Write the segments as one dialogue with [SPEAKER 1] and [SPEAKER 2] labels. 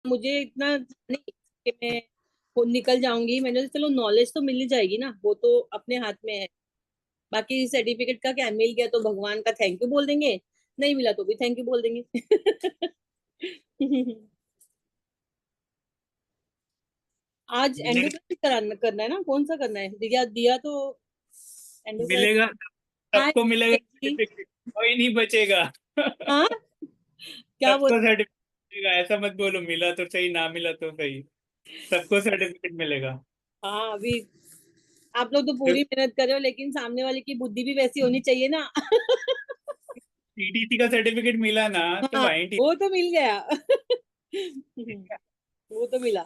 [SPEAKER 1] मुझे इतना नहीं कि मैं निकल जाऊंगी। मैंने तो चलो नॉलेज तो मिल ही जाएगी ना, वो तो अपने हाथ में है। बाकी सर्टिफिकेट का क्या, मिल गया तो भगवान का थैंक यू बोल देंगे, नहीं मिला तो भी थैंक यू बोल देंगे। आज
[SPEAKER 2] मिलेगा।
[SPEAKER 1] एंडोग्राफी कराना करना है ना, कौन सा करना है? दिया दिया तो
[SPEAKER 2] मिलेगा,
[SPEAKER 1] एंडोग्राफी। हाँ
[SPEAKER 2] सबको मिलेगा
[SPEAKER 1] जी।
[SPEAKER 2] सर्टिफिकेट, कोई नहीं बचेगा।
[SPEAKER 1] हाँ, क्या बोल।
[SPEAKER 2] सबको सर्टिफिकेट मिलेगा, ऐसा मत बोलो मिला तो सही ना मिला तो सही, सबको सर्टिफिकेट मिलेगा।
[SPEAKER 1] हाँ अभी आप लोग तो
[SPEAKER 2] जो
[SPEAKER 1] पूरी मेहनत कर रहे हो, लेकिन सामने वाले की बुद्धि भी वैसी होनी चाहिए ना।
[SPEAKER 2] टीटीसी का सर्टिफिकेट मिला ना, तो
[SPEAKER 1] हाँ,
[SPEAKER 2] वहीं
[SPEAKER 1] वो तो मिल गया। वो तो मिला।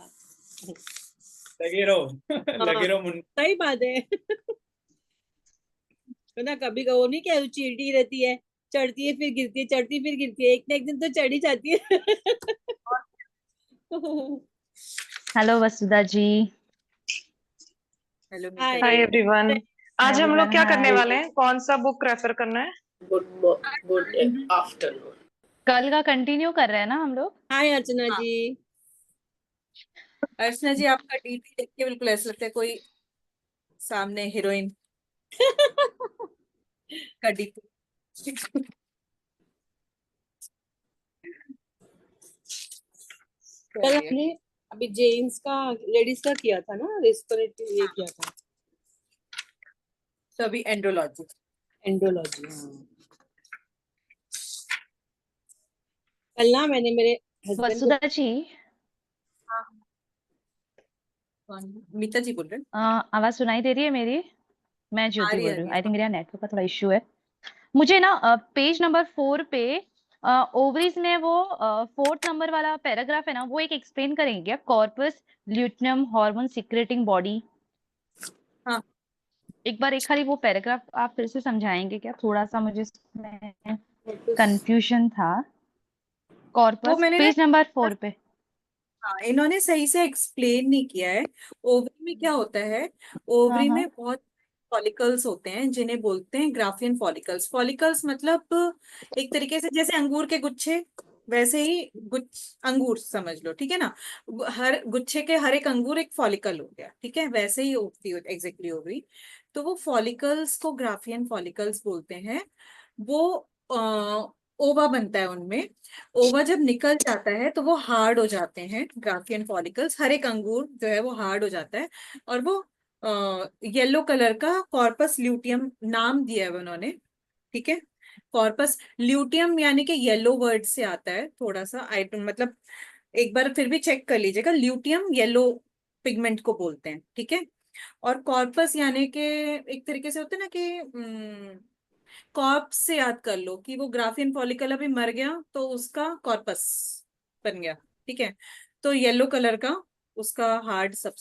[SPEAKER 2] लगे रहो।
[SPEAKER 1] हाँ,
[SPEAKER 2] लगे रहो मुन।
[SPEAKER 1] सही बात है। तो ना कभी कहो नहीं क्या, चीरती रहती है, चढ़ती है फिर गिरती है, चढ़ती फिर गिरती है, एक ना एक दिन तो चढ़ ही जाती है।
[SPEAKER 3] Hello Vasudha ji.
[SPEAKER 1] Hello Meeta
[SPEAKER 4] hi
[SPEAKER 1] ji.
[SPEAKER 3] Hi
[SPEAKER 4] everyone. आज हम लोग
[SPEAKER 3] एवरीवन,
[SPEAKER 4] क्या करने
[SPEAKER 3] हाय।
[SPEAKER 4] वाले हैं, कौन सा बुक रेफर करना है?
[SPEAKER 5] Good good afternoon.
[SPEAKER 3] कल का कंटिन्यू कर रहे हैं ना हम लोग।
[SPEAKER 1] हाय अर्चना
[SPEAKER 5] हाँ,
[SPEAKER 1] जी।
[SPEAKER 5] अर्चना जी आपका डीपी देख के बिल्कुल ऐसा लगता है कोई सामने हीरोइन का डीपी।
[SPEAKER 1] कल
[SPEAKER 5] चलिए,
[SPEAKER 1] हमने अभी जेन्स का, लेडीज का किया था ना, रेस्पिरेटरी ये किया था।
[SPEAKER 5] तो अभी एंड्रोलॉजी।
[SPEAKER 1] एंडोलॉजी, हाँ। कल ना मैंने मेरे हस्बैंड को।
[SPEAKER 3] वसुधा जी,
[SPEAKER 5] मीता जी बोल रहे हैं।
[SPEAKER 3] आवाज सुनाई दे रही है मेरी? मैं
[SPEAKER 5] आ
[SPEAKER 3] ज्योति
[SPEAKER 5] रही
[SPEAKER 3] बोल
[SPEAKER 5] है, आ
[SPEAKER 3] रही
[SPEAKER 5] रही
[SPEAKER 3] हूँ।
[SPEAKER 5] है।
[SPEAKER 3] आई थिंक मेरा नेटवर्क का थोड़ा इश्यू है। मुझे ना पेज नंबर 4 पे ओवरीज ने वो 4th नंबर वाला पैराग्राफ है ना, वो एक एक्सप्लेन करेंगे क्या? Corpus luteum hormone secreting body.
[SPEAKER 5] हाँ,
[SPEAKER 3] एक बार एक खाली वो पैराग्राफ आप फिर से समझाएंगे क्या? थोड़ा सा मुझे इसमें
[SPEAKER 1] वापस।
[SPEAKER 3] कंफ्यूजन था।
[SPEAKER 5] वो
[SPEAKER 3] कॉर्पस
[SPEAKER 5] मैंने ना,
[SPEAKER 3] पेज नंबर 4 पे।
[SPEAKER 5] हाँ इन्होंने सही से एक्सप्लेन नहीं किया है। ओवरी में क्या होता है,
[SPEAKER 3] हाँ
[SPEAKER 5] ओवरी
[SPEAKER 3] हाँ।
[SPEAKER 5] में बहुत फॉलिकल्स होते हैं जिन्हें बोलते हैं ग्राफियन फॉलिकल्स। फॉलिकल्स मतलब एक तरीके से जैसे अंगूर के गुच्छे, वैसे ही गुच्छ अंगूर समझ लो, ठीक है ना। हर गुच्छे के हर एक अंगूर एक फॉलिकल हो गया, ठीक है, वैसे ही होती है एग्जैक्टली ओवरी। तो वो फॉलिकल्स को ग्राफियन फॉलिकल्स बोलते हैं। वो ओवा बनता है उनमें। ओवा जब निकल जाता है तो वो हार्ड हो जाते हैं ग्राफियन फॉलिकल्स, हर एक अंगूर जो है वो हार्ड हो जाता है। और वो येलो कलर का कॉर्पस ल्यूटियम नाम दिया है उन्होंने, ठीक है। कॉर्पस ल्यूटियम यानी कि येलो वर्ड से आता है थोड़ा सा, आई मतलब एक बार फिर भी चेक कर लीजिएगा, ल्यूटियम येलो पिगमेंट को बोलते हैं, ठीक है। और कॉर्पस यानी कि एक तरीके से होता है ना कि कॉर्प्स से याद कर लो कि वो ग्राफियन फॉलिकल अभी मर गया तो उसका कॉर्पस बन गया, ठीक है। तो येलो कलर का उसका हार्ड सब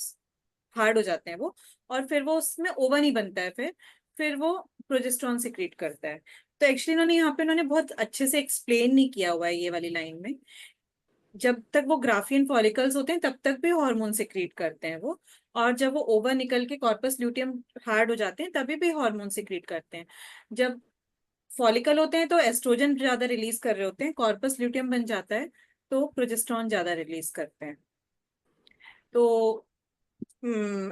[SPEAKER 5] हार्ड हो जाते हैं वो। और फिर वो उसमें ओवा नहीं बनता है, फिर वो प्रोजेस्टेरॉन सिक्रीट करता है। तो एक्चुअली इन्होंने बहुत अच्छे से एक्सप्लेन नहीं किया हुआ है ये वाली लाइन में। जब तक वो ग्राफियन फॉलिकल्स होते हैं तब तक भी हार्मोन सिक्रीट करते हैं वो। और जब वो ओवा निकल के कॉर्पस ल्यूटियम हार्ड हो जाते हैं तभी भी हार्मोन सिक्रीट करते हैं। जब फॉलिकल होते हैं तो एस्ट्रोजन ज्यादा रिलीज कर रहे होते हैं, कॉर्पस ल्यूटियम बन जाता है तो प्रोजेस्टेरॉन ज्यादा रिलीज करते हैं। तो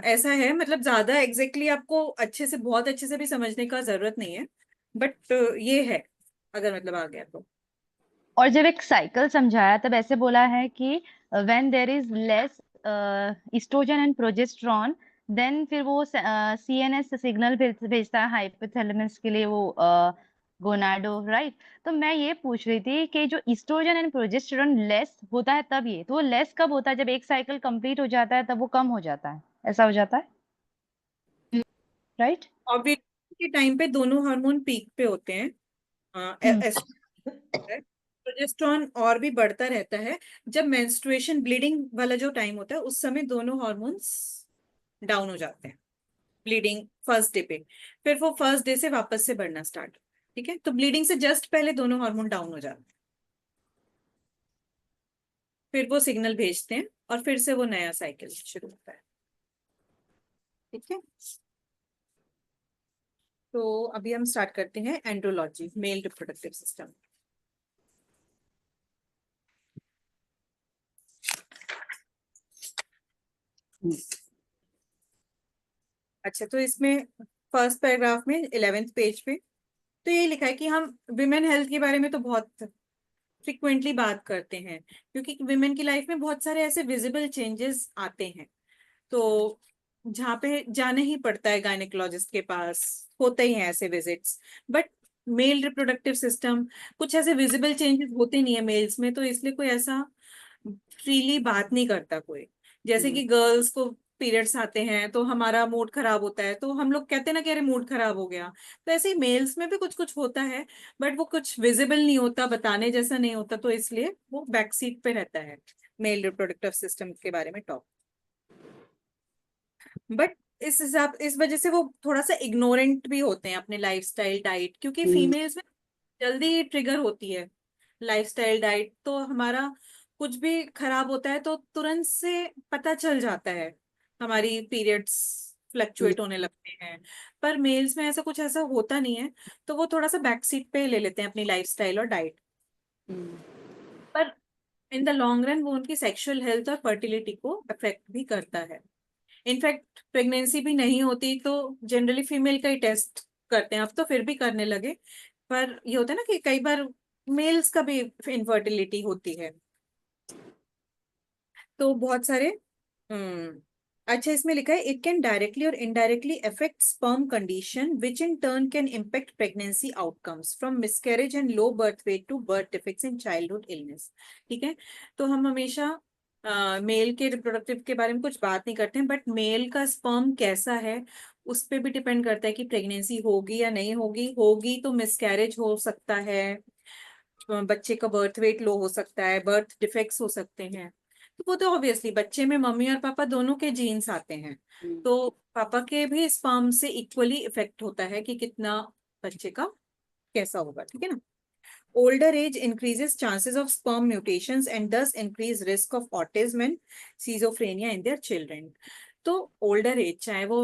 [SPEAKER 5] ऐसा है, मतलब ज्यादा एग्जैक्टली आपको अच्छे से बहुत अच्छे से भी समझने का जरूरत नहीं है, बट ये है, अगर मतलब आ गया तो।
[SPEAKER 3] और जब एक साइकिल समझाया तब ऐसे बोला है कि when there is less oestrogen and progesterone, then फिर वो सीएनएस सिग्नल भेजता है हाइपोथैलेमस के लिए, वो गोनाडो, राइट? तो मैं ये पूछ रही थी कि जो ईस्ट्रोजन एंड प्रोजेस्टेरॉन लेस होता है तब, ये तो वो लेस कब होता है? जब एक साइकिल कंप्लीट हो जाता है तब वो कम हो जाता है, ऐसा हो जाता है, राइट?
[SPEAKER 5] ओव्यूलेशन के टाइम पे दोनों हार्मोन पीक पे होते हैं।
[SPEAKER 3] हम्म।
[SPEAKER 5] प्रोजेस्टेरॉन और भी बढ़ता रहता है। जब मेंस्ट्रुएशन ब्लीडिंग वाला जो टाइम होता है उस समय दोनों हार्मोन्स डाउन हो जाते हैं, ब्लीडिंग फर्स्ट डे पे। फिर वो फर्स्ट डे से वापस से बढ़ना स्टार्ट, ठीक है। तो ब्लीडिंग से जस्ट पहले दोनों हार्मोन डाउन हो जाते हैं, फिर वो सिग्नल भेजते हैं और फिर से वो नया साइकिल शुरू होता है, ठीक है। तो अभी हम स्टार्ट करते हैं एंड्रोलॉजी, मेल रिप्रोडक्टिव सिस्टम। अच्छा, तो इसमें फर्स्ट पैराग्राफ में 11th पेज पे तो ये लिखा है कि हम विमेन हेल्थ के बारे में तो बहुत फ्रिक्वेंटली बात करते हैं, क्योंकि विमेन की लाइफ में बहुत सारे ऐसे विजिबल चेंजेस आते हैं, तो जहाँ पे जाना ही पड़ता है गायनेकोलॉजिस्ट के पास, होते ही हैं ऐसे visits. But mail reproductive system, कुछ ऐसे विजिबल चेंजेस होते नहीं है मेल्स में, तो इसलिए कोई ऐसा फ्रीली बात नहीं करता कोई। जैसे कि गर्ल्स को पीरियड्स आते हैं तो हमारा मूड खराब होता है, तो हम लोग कहते हैं ना कि अरे मूड खराब हो गया, तो ऐसे ही मेल्स में भी कुछ कुछ होता है, बट वो कुछ विजिबल नहीं होता, बताने जैसा नहीं होता, तो इसलिए वो बैक सीट पे रहता है मेल रिप्रोडक्टिव सिस्टम के बारे में टॉक। बट इस वजह से वो थोड़ा सा इग्नोरेंट भी होते हैं अपने लाइफस्टाइल डाइट, क्योंकि फीमेल्स में जल्दी ट्रिगर होती है लाइफस्टाइल डाइट, तो हमारा कुछ भी खराब होता है तो तुरंत से पता चल जाता है, हमारी पीरियड्स फ्लक्चुएट होने लगते हैं। पर मेल्स में ऐसा कुछ ऐसा होता नहीं है, तो वो थोड़ा सा बैक सीट पे ले लेते हैं अपनी लाइफस्टाइल और डाइट। पर इन द लॉन्ग रन वो उनकी सेक्सुअल हेल्थ और फर्टिलिटी को अफेक्ट भी करता है। इनफैक्ट प्रेगनेंसी भी नहीं होती तो जनरली फीमेल का ही टेस्ट करते हैं, अब तो फिर भी करने लगे, पर ये होता है ना कि कई बार मेल्स का भी इनफर्टिलिटी होती है, तो बहुत सारे अच्छा, इसमें लिखा है इट कैन डायरेक्टली और indirectly affect sperm condition which in turn can impact pregnancy outcomes from miscarriage and low birth weight to birth defects in childhood illness. ठीक है, तो हम हमेशा मेल के रिप्रोडक्टिव के बारे में कुछ बात नहीं करते हैं, बट मेल का स्पर्म कैसा है उस पर भी डिपेंड करता है कि प्रेगनेंसी होगी या नहीं होगी। होगी तो मिसकैरेज हो सकता है, बच्चे का बर्थ वेट लो हो सकता है, बर्थ डिफेक्ट्स हो सकते हैं, तो वो तो ऑब्वियसली बच्चे में मम्मी और पापा दोनों के जीन्स आते हैं, तो पापा के भी स्पर्म से इक्वली इफेक्ट होता है कि कितना बच्चे का कैसा होगा। ठीक है ना। Older age increases chances of sperm mutations and this increase risk of autism and schizophrenia in their children. तो ओल्डर एज चाहे वो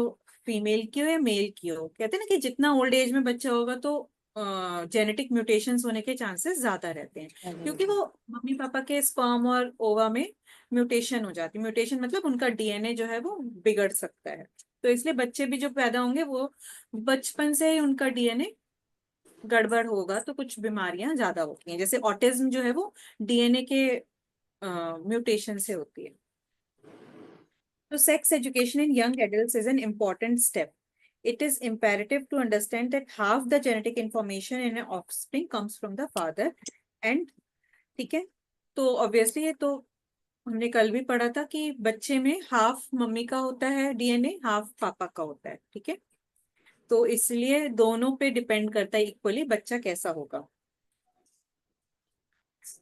[SPEAKER 5] फीमेल की हो या मेल की हो, कहते हैं ना कि जितना ओल्ड एज में बच्चा होगा तो जेनेटिक म्यूटेशंस होने के चांसेस ज्यादा रहते हैं, क्योंकि वो मम्मी पापा के स्पर्म और ओवा में म्यूटेशन हो जाती है। म्यूटेशन मतलब उनका डीएनए जो है वो बिगड़ सकता है, तो इसलिए बच्चे भी जो पैदा होंगे वो बचपन से ही उनका डीएनए गड़बड़ होगा, तो कुछ बीमारियां ज्यादा होती हैं, जैसे ऑटिज्म जो है वो डीएनए के म्यूटेशन से होती है। तो sex education in young adults is an important step. It is imperative to understand that half the genetic information in an offspring comes from the father and ठीक है, तो ऑब्वियसली ये तो हमने कल भी पढ़ा था कि बच्चे में हाफ मम्मी का होता है डीएनए, हाफ पापा का होता है। ठीक है, तो इसलिए दोनों पे डिपेंड करता है इक्वली बच्चा कैसा होगा।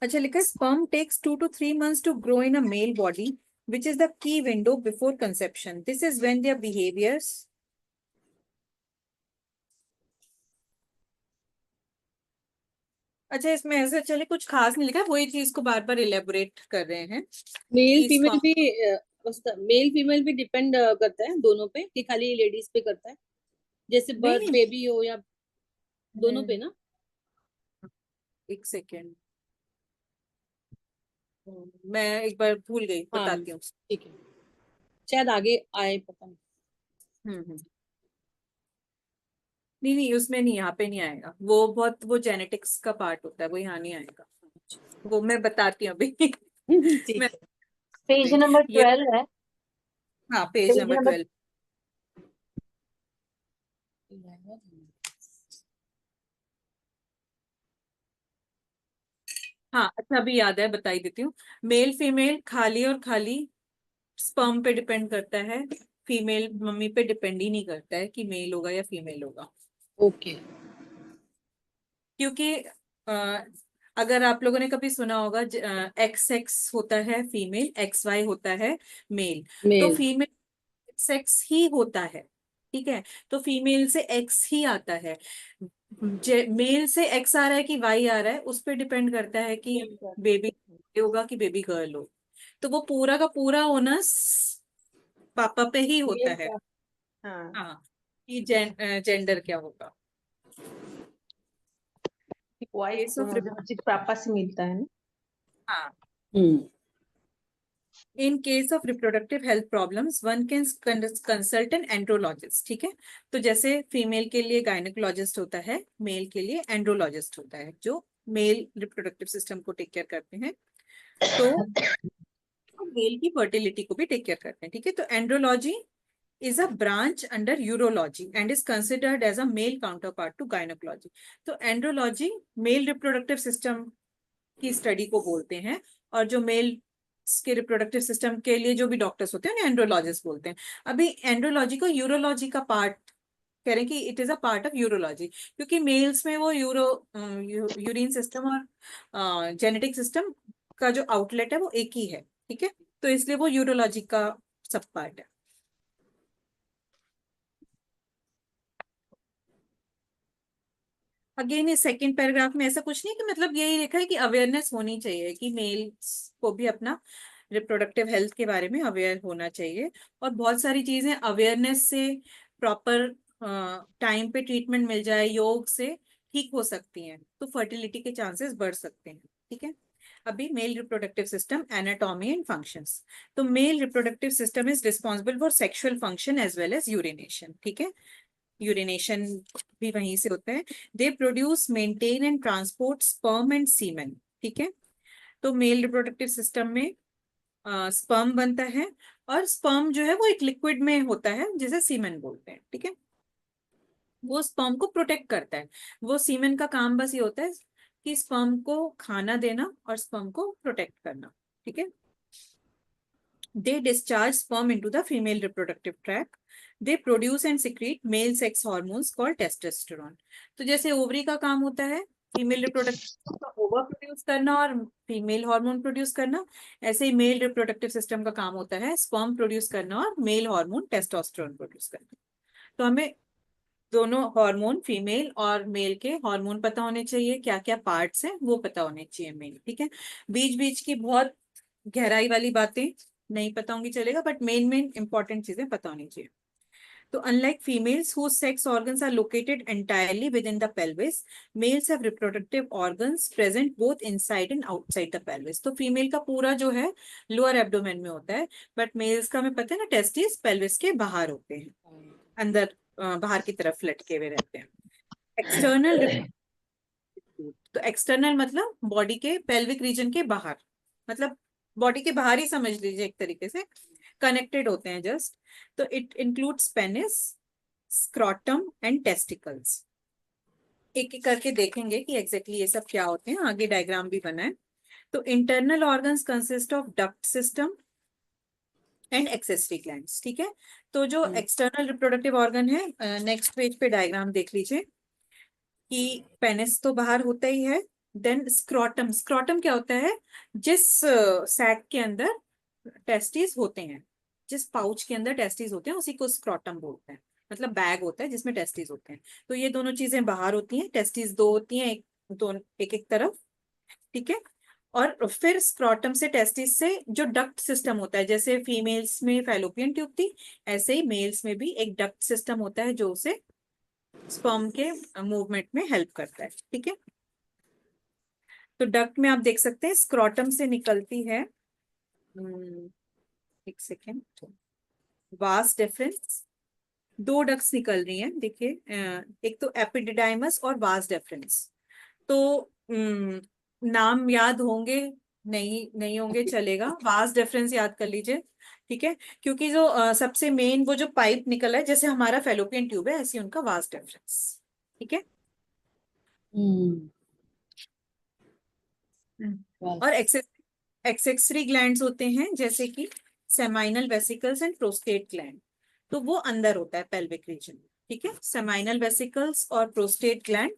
[SPEAKER 5] अच्छा, लिखा है sperm takes 2 to 3 months to grow in a male body, which is the key window before conception. This is when their behaviors अच्छा, इसमें ऐसे चले कुछ खास नहीं लिखा है, वही चीज को बार बार इलेबोरेट कर रहे हैं
[SPEAKER 1] मेल
[SPEAKER 5] कि
[SPEAKER 1] फीमेल
[SPEAKER 5] sperm
[SPEAKER 1] भी मेल फीमेल भी डिपेंड करता है दोनों पे, कि खाली लेडीज पे करता है, जैसे
[SPEAKER 5] नहीं
[SPEAKER 1] बर्थ
[SPEAKER 5] नहीं
[SPEAKER 1] बेबी हो या दोनों पे ना।
[SPEAKER 5] एक सेकेंड, मैं एक बार भूल गई,
[SPEAKER 1] हाँ
[SPEAKER 5] बताती हूँ।
[SPEAKER 1] ठीक है, शायद आगे आए, पता नहीं।
[SPEAKER 5] नहीं नहीं, उसमें नहीं, यहाँ पे नहीं आएगा, वो बहुत वो जेनेटिक्स का पार्ट होता है, वो यहाँ नहीं आएगा, वो मैं बताती हूँ अभी
[SPEAKER 1] ठीक
[SPEAKER 5] मैं
[SPEAKER 1] है।
[SPEAKER 4] पेज नंबर
[SPEAKER 5] ये
[SPEAKER 4] 12 है।
[SPEAKER 5] हाँ, पेज
[SPEAKER 4] पेज
[SPEAKER 5] नंबर
[SPEAKER 4] नंबर
[SPEAKER 5] 12। हाँ अच्छा, अभी याद है, बता ही देती हूँ। मेल फीमेल खाली और खाली स्पर्म पे डिपेंड करता है, फीमेल मम्मी पे डिपेंड ही नहीं करता है कि मेल होगा या फीमेल होगा।
[SPEAKER 1] ओके।
[SPEAKER 5] क्योंकि अगर आप लोगों ने कभी सुना होगा एक्स एक्स होता है फीमेल, एक्स वाई होता है मेल, तो
[SPEAKER 1] मेल।
[SPEAKER 5] फीमेल सेक्स ही होता है। ठीक है, तो फीमेल से एक्स ही आता है, मेल से एक्स आ रहा है कि वाई आ रहा है उस पर डिपेंड करता है कि बेबी होगा कि बेबी गर्ल हो, तो वो पूरा का पूरा ओनस पापा पे ही होता है।
[SPEAKER 4] हाँ,
[SPEAKER 5] हाँ, कि जेंडर क्या होगा।
[SPEAKER 4] वाइफ
[SPEAKER 5] केस ऑफ
[SPEAKER 4] मुझे पापा से मिलता है ना।
[SPEAKER 5] हाँ,
[SPEAKER 1] हम्म।
[SPEAKER 5] In case of reproductive health problems one can consult an andrologist, ठीक है। तो जैसे फीमेल के लिए गायनेकोलॉजिस्ट होता है, मेल के लिए एंड्रोलॉजिस्ट होता है, जो मेल रिप्रोडक्टिव सिस्टम को टेक केयर करते हैं, तो मेल की फर्टिलिटी को भी टेक केयर करते हैं, ठीक है। तो andrology is a branch under urology and is considered as a male counterpart to gynecology. तो एंड्रोलॉजी मेल रिप्रोडक्टिव सिस्टम की स्टडी को बोलते हैं, और जो मेल के रिप्रोडक्टिव सिस्टम के लिए जो भी डॉक्टर्स होते हैं उन्हें एंड्रोलॉजिस्ट बोलते हैं। अभी एंड्रोलॉजी को यूरोलॉजी का पार्ट कह रहे हैं कि it is a part of urology, क्योंकि मेल्स में वो यूरिन सिस्टम और जेनेटिक सिस्टम का जो आउटलेट है वो एक ही है, ठीक है। तो इसलिए वो यूरोलॉजी का सब पार्ट है। अगेन इस सेकेंड पैराग्राफ में ऐसा कुछ नहीं कि मतलब यही लिखा है कि अवेयरनेस होनी चाहिए कि मेल्स को भी अपना रिप्रोडक्टिव हेल्थ के बारे में अवेयर होना चाहिए, और बहुत सारी चीजें अवेयरनेस से, प्रॉपर टाइम पे ट्रीटमेंट मिल जाए, योग से ठीक हो सकती हैं, तो फर्टिलिटी के चांसेस बढ़ सकते हैं, ठीक है। अभी male reproductive system, anatomy and functions. तो male reproductive system is responsible for sexual function as well as urination, ठीक है। यूरिनेशन भी वहीं से होता है। They produce, maintain and transport sperm and semen, ठीक है। तो मेल रिप्रोडक्टिव सिस्टम में स्पर्म बनता है, और स्पर्म जो है वो एक लिक्विड में होता है जिसे सीमेन बोलते हैं, ठीक है। वो स्पर्म को प्रोटेक्ट करता है। वो सीमेन का काम बस ये होता है कि स्पर्म को खाना देना और स्पर्म को प्रोटेक्ट करना, ठीक है। They discharge sperm into the female reproductive tract. They produce and secrete male sex hormones called testosterone. तो जैसे ओवरी का काम होता है फीमेल रिप्रोडक्टिव का ओवर प्रोड्यूस करना और फीमेल हार्मोन प्रोड्यूस करना, ऐसे ही मेल रिप्रोडक्टिव सिस्टम का काम होता है स्पर्म प्रोड्यूस करना और मेल हार्मोन टेस्टोस्टेरोन प्रोड्यूस करना। तो हमें दोनों हार्मोन, फीमेल और मेल के हार्मोन पता होने चाहिए, क्या क्या पार्ट्स हैं वो पता होने चाहिए मेल, ठीक है। बीच बीच की बहुत गहराई वाली बातें नहीं पता होंगी चलेगा, बट मेन इंपॉर्टेंट चीजें पता होनी चाहिए। तो unlike females whose sex organs are located entirely within the pelvis, males have reproductive organs present both inside and outside the pelvis. तो फीमेल का पूरा जो है लोअर एब्डोमेन में होता है, बट मेल्स का हमें पता है ना, टेस्टिस पेल्विस के बाहर होते हैं, अंदर बाहर की तरफ लटके हुए रहते हैं। एक्सटर्नल, तो एक्सटर्नल मतलब बॉडी के पेल्विक रीजन के बाहर, मतलब बॉडी के बाहर ही समझ लीजिए, एक तरीके से कनेक्टेड होते हैं जस्ट। तो it includes penis, scrotum and testicles. एक एक करके देखेंगे कि एग्जैक्टली ये सब क्या होते हैं, आगे डायग्राम भी बना है। तो internal organs consist of duct system and accessory glands, ठीक है। तो जो एक्सटर्नल रिप्रोडक्टिव ऑर्गन है, नेक्स्ट पेज पे डायग्राम देख लीजिए कि पेनिस तो बाहर होता ही है, देन स्क्रॉटम, स्क्रॉटम क्या होता है, जिस सैक के अंदर टेस्टिस होते हैं, जिस पाउच के अंदर टेस्टिस होते हैं उसी को स्क्रॉटम बोलते हैं, मतलब बैग होता है जिसमें टेस्टिस होते हैं। तो ये दोनों चीजें बाहर होती हैं, टेस्टिस दो होती हैं, एक एक तरफ, ठीक है। और फिर स्क्रॉटम से, टेस्टिस से जो डक्ट सिस्टम होता है, जैसे फीमेल्स में फैलोपियन ट्यूब थी, ऐसे ही मेल्स में भी एक डक्ट सिस्टम होता है जो उसे स्पर्म के मूवमेंट में हेल्प करता है, ठीक है। तो डक्ट में आप देख सकते हैं स्क्रॉटम से निकलती है, एक सेकेंड, वास डिफरेंस, दो डक्ट्स निकल रही हैं, देखिए, एक तो एपिडिडाइमस और वास डिफरेंस। तो नाम याद होंगे, नहीं होंगे चलेगा, वास डिफरेंस याद कर लीजिए, ठीक है, क्योंकि जो सबसे मेन वो जो पाइप निकला है, जैसे हमारा फेलोपियन ट्यूब है, ऐसे उनका वास डिफरेंस, ठीक है। और एक्सेसरी ग्लैंड्स होते हैं जैसे कि seminal vesicles and prostate gland, तो वो अंदर होता है पेल्विक रीजन, ठीक है। सेमाइनल वेसिकल्स और प्रोस्टेट ग्लैंड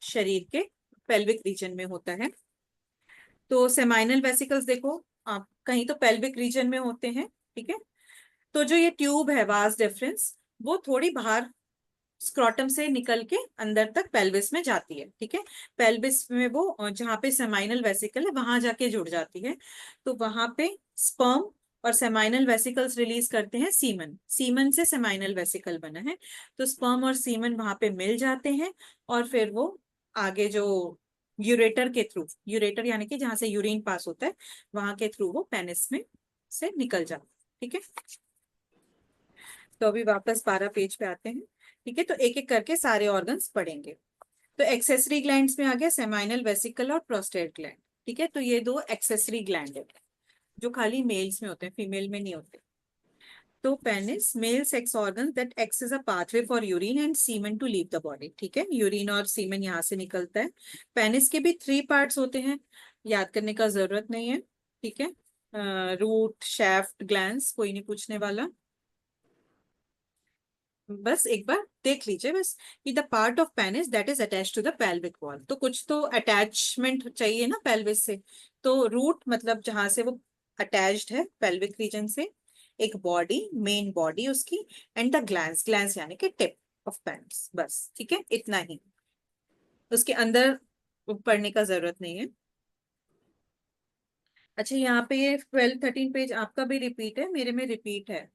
[SPEAKER 5] शरीर के पेल्विक रीजन में होता है। तो सेमाइनल वेसिकल्स देखो आप, कहीं तो पेल्विक रीजन में होते हैं, ठीक है। तो जो ये ट्यूब है वास डिफरेंस, वो थोड़ी बाहर स्क्रॉटम से निकल के अंदर तक पेल्विस में जाती है, ठीक है। पेल्विस में वो जहाँ पे सेमाइनल वेसिकल है वहां जाके जुड़ जाती है, तो वहां पे स्पर्म और सेमाइनल वेसिकल्स रिलीज करते हैं सीमन, सीमन से सेमाइनल वेसिकल बना है, तो स्पर्म और सीमन वहां पे मिल जाते हैं, और फिर वो आगे जो यूरेटर के थ्रू, यूरेटर यानी कि जहां से यूरिन पास होता है वहां के थ्रू वो पेनिस में से निकल जाता है। ठीक है, तो अभी वापस 12 पेज पे आते हैं। ठीक है, तो एक एक करके सारे ऑर्गन्स पढ़ेंगे। तो एक्सेसरी ग्लैंड्स में आ गया सेमाइनल वेसिकल और प्रोस्टेट ग्लैंड। ठीक है, तो ये दो एक्सेसरी ग्लैंड है जो खाली मेल्स में होते हैं, फीमेल में नहीं होते। तो penis male sex organ that acts as a pathway for urine and semen to leave the body. ठीक है, यूरिन और सीमेन यहाँ से निकलता है। पेनिस के भी 3 पार्ट्स होते हैं, याद करने का जरूरत नहीं है। ठीक है, रूट, शैफ्ट, ग्लैंड्स, कोई नहीं पूछने वाला, बस एक बार देख लीजिए बस कि the part of penis that is attach to the pelvic wall. तो कुछ तो अटैचमेंट चाहिए ना पेल्विस से, तो रूट मतलब जहां से वो अटैच्ड है पेल्विक रीजन से, एक बॉडी, मेन बॉडी उसकी, एंड द ग्लैंड्स, ग्लैंड्स यानी कि टिप ऑफ पेनिस। बस ठीक है, इतना ही, उसके अंदर पढ़ने का जरूरत नहीं है। अच्छा, यहाँ पे ये 12-13 पेज आपका भी रिपीट है, मेरे में रिपीट है,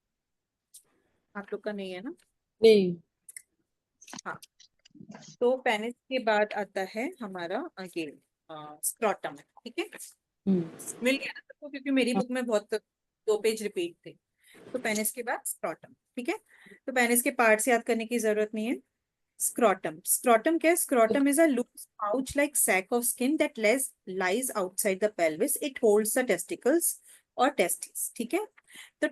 [SPEAKER 5] आप लोग का नहीं है ना?
[SPEAKER 1] नहीं।
[SPEAKER 5] हाँ, तो पेनिस के बाद आता है हमारा अगेन स्क्रॉटम। ठीक है, मिल गया ना सबको, क्योंकि मेरी बुक में बहुत 2 पेज रिपीट थे। तो पेनिस के बाद स्क्रॉटम। ठीक है, तो पेनिस के पार्ट्स याद करने की जरूरत नहीं है। स्क्रॉटम, स्क्रॉटम क्या है? Scrotum is a loose pouch like sac of skin that lies outside the pelvis. It holds the testicles और टेस्टिस। ठीक है, तो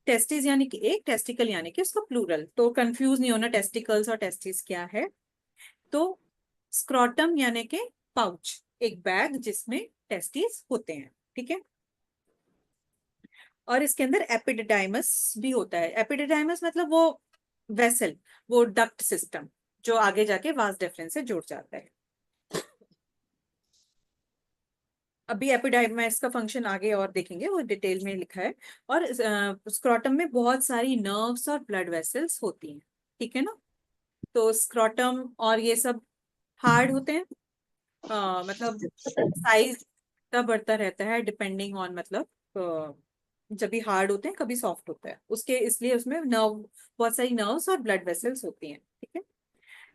[SPEAKER 5] टेस्टिस यानी कि एक, टेस्टिकल यानी कि उसका प्लूरल, तो कंफ्यूज नहीं होना टेस्टिकल्स और टेस्टिस क्या है। तो स्क्रॉटम यानी कि पाउच, एक बैग जिसमें टेस्टिस होते हैं। ठीक है, और इसके अंदर एपिडिडाइमस भी होता है। एपिडिडाइमस मतलब वो वेसल, वो डक्ट सिस्टम जो आगे जाके वास डेफरेंस से जुड़ जाता है। अभी एपिडाइमस का फंक्शन आगे और देखेंगे, वो डिटेल में लिखा है। और स्क्रॉटम में बहुत सारी नर्व्स और ब्लड वेसल्स होती हैं। ठीक है ना, तो स्क्रॉटम और ये सब हार्ड होते हैं, मतलब साइज का बढ़ता रहता है डिपेंडिंग ऑन, मतलब जब भी हार्ड होते हैं कभी सॉफ्ट होता है उसके, इसलिए उसमें नर्व, बहुत सारी नर्व्स और ब्लड वेसल्स होती हैं। ठीक है,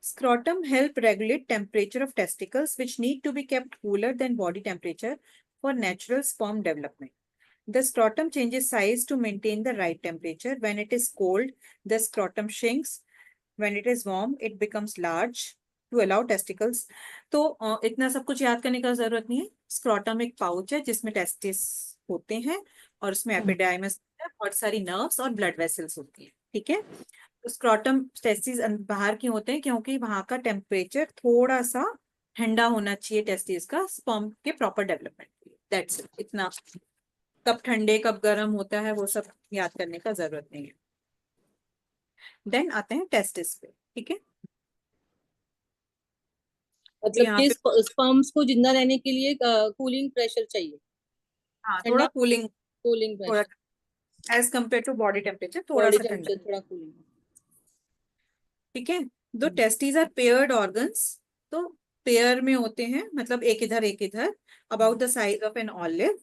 [SPEAKER 5] scrotum help regulate temperature of testicles which need to be kept cooler than body temperature for natural sperm development. The scrotum changes size to maintain the right temperature. When it is cold, the scrotum shrinks. When it is warm, it becomes large to allow testicles. तो इतना सब कुछ याद करने का जरूरत नहीं है। स्क्रॉटम एक पाउच है जिसमें टेस्टिस होते हैं और उसमें एपिडाइमस, बहुत सारी नर्व्स और ब्लड वेसल्स होती है। ठीक है, स्क्रॉटम टेस्टिस बाहर क्यों होते हैं? क्योंकि वहां का टेम्परेचर थोड़ा सा ठंडा होना चाहिए टेस्टिस का, स्पर्म के प्रॉपर डेवलपमेंट के लिए। दैट्स इट, इतना। कब ठंडे कब गर्म होता है वो सब याद करने का जरूरत नहीं है। देन आते हैं टेस्टिस पे। ठीक है, तो
[SPEAKER 1] मतलब
[SPEAKER 5] यहाँ
[SPEAKER 1] कि
[SPEAKER 5] पे
[SPEAKER 1] स्पर्म्स को जिंदा रहने के लिए कूलिंग प्रेशर चाहिए,
[SPEAKER 5] हाँ
[SPEAKER 1] ठंडा
[SPEAKER 5] थोड़ा कूलिंग,
[SPEAKER 1] कूलिंग
[SPEAKER 5] थोड़ा
[SPEAKER 1] pressure,
[SPEAKER 5] as compare to body temperature थोड़ा
[SPEAKER 1] बॉडी
[SPEAKER 5] सा ठंडा।
[SPEAKER 1] टेम्परेचर थोड़ा कूलिंग।
[SPEAKER 5] ठीक है, दो टेस्टिस आर पेयर्ड ऑर्गन्स। तो पेयर में होते हैं, मतलब एक इधर एक इधर, about the size of an olive.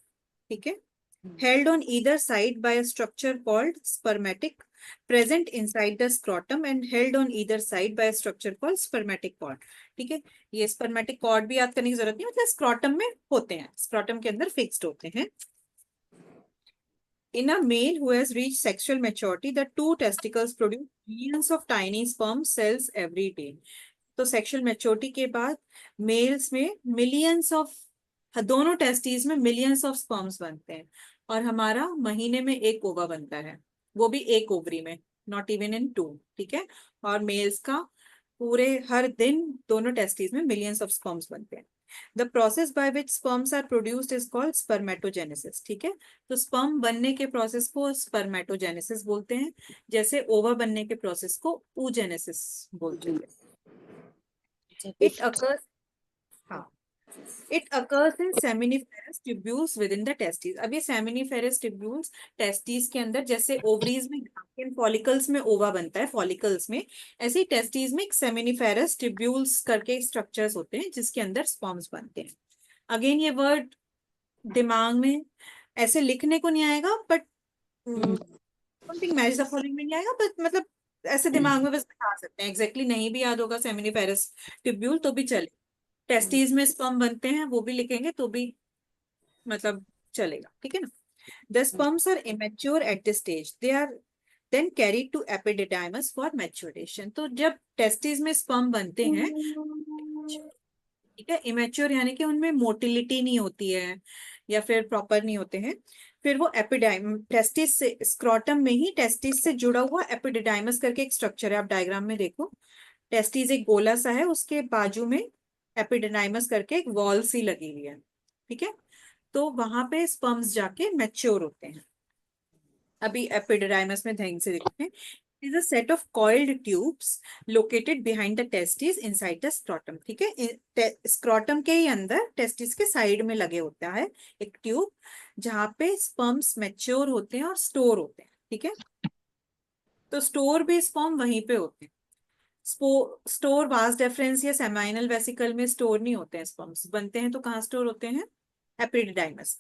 [SPEAKER 5] ठीक है, held on either side by a structure called spermatic, present inside the scrotum and held on either side by a structure called spermatic cord. ठीक है, ये spermatic cord भी याद करने की जरूरत नहीं, मतलब स्क्रॉटम में होते हैं, स्क्रॉटम के अंदर फिक्स्ड होते हैं। In a male who has reached sexual maturity, the 2 testicles produce millions of tiny sperm cells every day. तो सेक्सुअल मैच्योरिटी के बाद मेल्स में मिलियंस ऑफ, दोनों टेस्टिस में मिलियंस ऑफ स्पर्म्स बनते हैं, और हमारा महीने में एक ओवा बनता है, वो भी एक ओवरी में, नॉट इवन इन 2। ठीक है, और मेल्स का पूरे हर दिन दोनों टेस्टिस में मिलियंस ऑफ स्पर्म्स बनते हैं। The process by which sperms are produced is called spermatogenesis. ठीक है, तो स्पर्म बनने के प्रोसेस को स्पर्मेटोजेनेसिस बोलते हैं, जैसे ओवा बनने के प्रोसेस को oogenesis बोलते हैं। It occurs, हाँ, it occurs in seminiferous tubules within the testes. अब ये seminiferous tubules testes के अंदर, जैसे ओवरीज में ग्राफियन फॉलिकल्स में ओवा बनता है, फॉलिकल्स में, ऐसे ही टेस्टिस में एक seminiferous tubules करके स्ट्रक्चर्स होते हैं जिसके अंदर स्पर्म्स बनते हैं। अगेन ये वर्ड दिमाग में ऐसे लिखने को नहीं आएगा, but something match the following में नहीं आएगा, बट मतलब ऐसे दिमाग में बस बिठा सकते हैं, एग्जैक्टली नहीं भी याद होगा सेमिनिफेरस ट्यूब्यूल तो भी चले। टेस्टिस में स्पर्म बनते हैं वो भी लिखेंगे तो भी मतलब चलेगा, ठीक है ना। The sperms are immature at this stage, they are then carried to epididymis for maturation. तो जब टेस्टिस में स्पर्म बनते हैं, ठीक है, इमेच्योर यानी कि उनमें मोटिलिटी नहीं होती है या फिर प्रॉपर नहीं होते हैं, फिर वो एपिडाइम टेस्टिस से, स्क्रॉटम में ही टेस्टिस से जुड़ा हुआ एपिडिडाइमस करके एक स्ट्रक्चर है, आप डायग्राम में देखो, टेस्टिस एक गोला सा है, उसके बाजू में एपिडिडाइमस करके एक वॉल सी लगी हुई है, ठीक है। तो वहां पे स्पर्म्स जाके मैच्योर होते हैं। अभी एपिडिडाइमस में ध्यान से देखते हैं, is a set of coiled tubes located behind the testis inside the scrotum, ठीक है। स्क्रोटम के ही अंदर टेस्टिस के साइड में लगे होता है एक ट्यूब, जहां पे स्पर्म्स मैच्योर होते हैं और स्टोर होते हैं, ठीक है। तो स्टोर भी स्पर्म वहीं पे होते हैं। स्टोर वास डेफरेंस या सेमाइनल वेसिकल में स्टोर नहीं होते हैं, स्पर्म्स बनते हैं तो कहाँ स्टोर होते हैं, epididymis.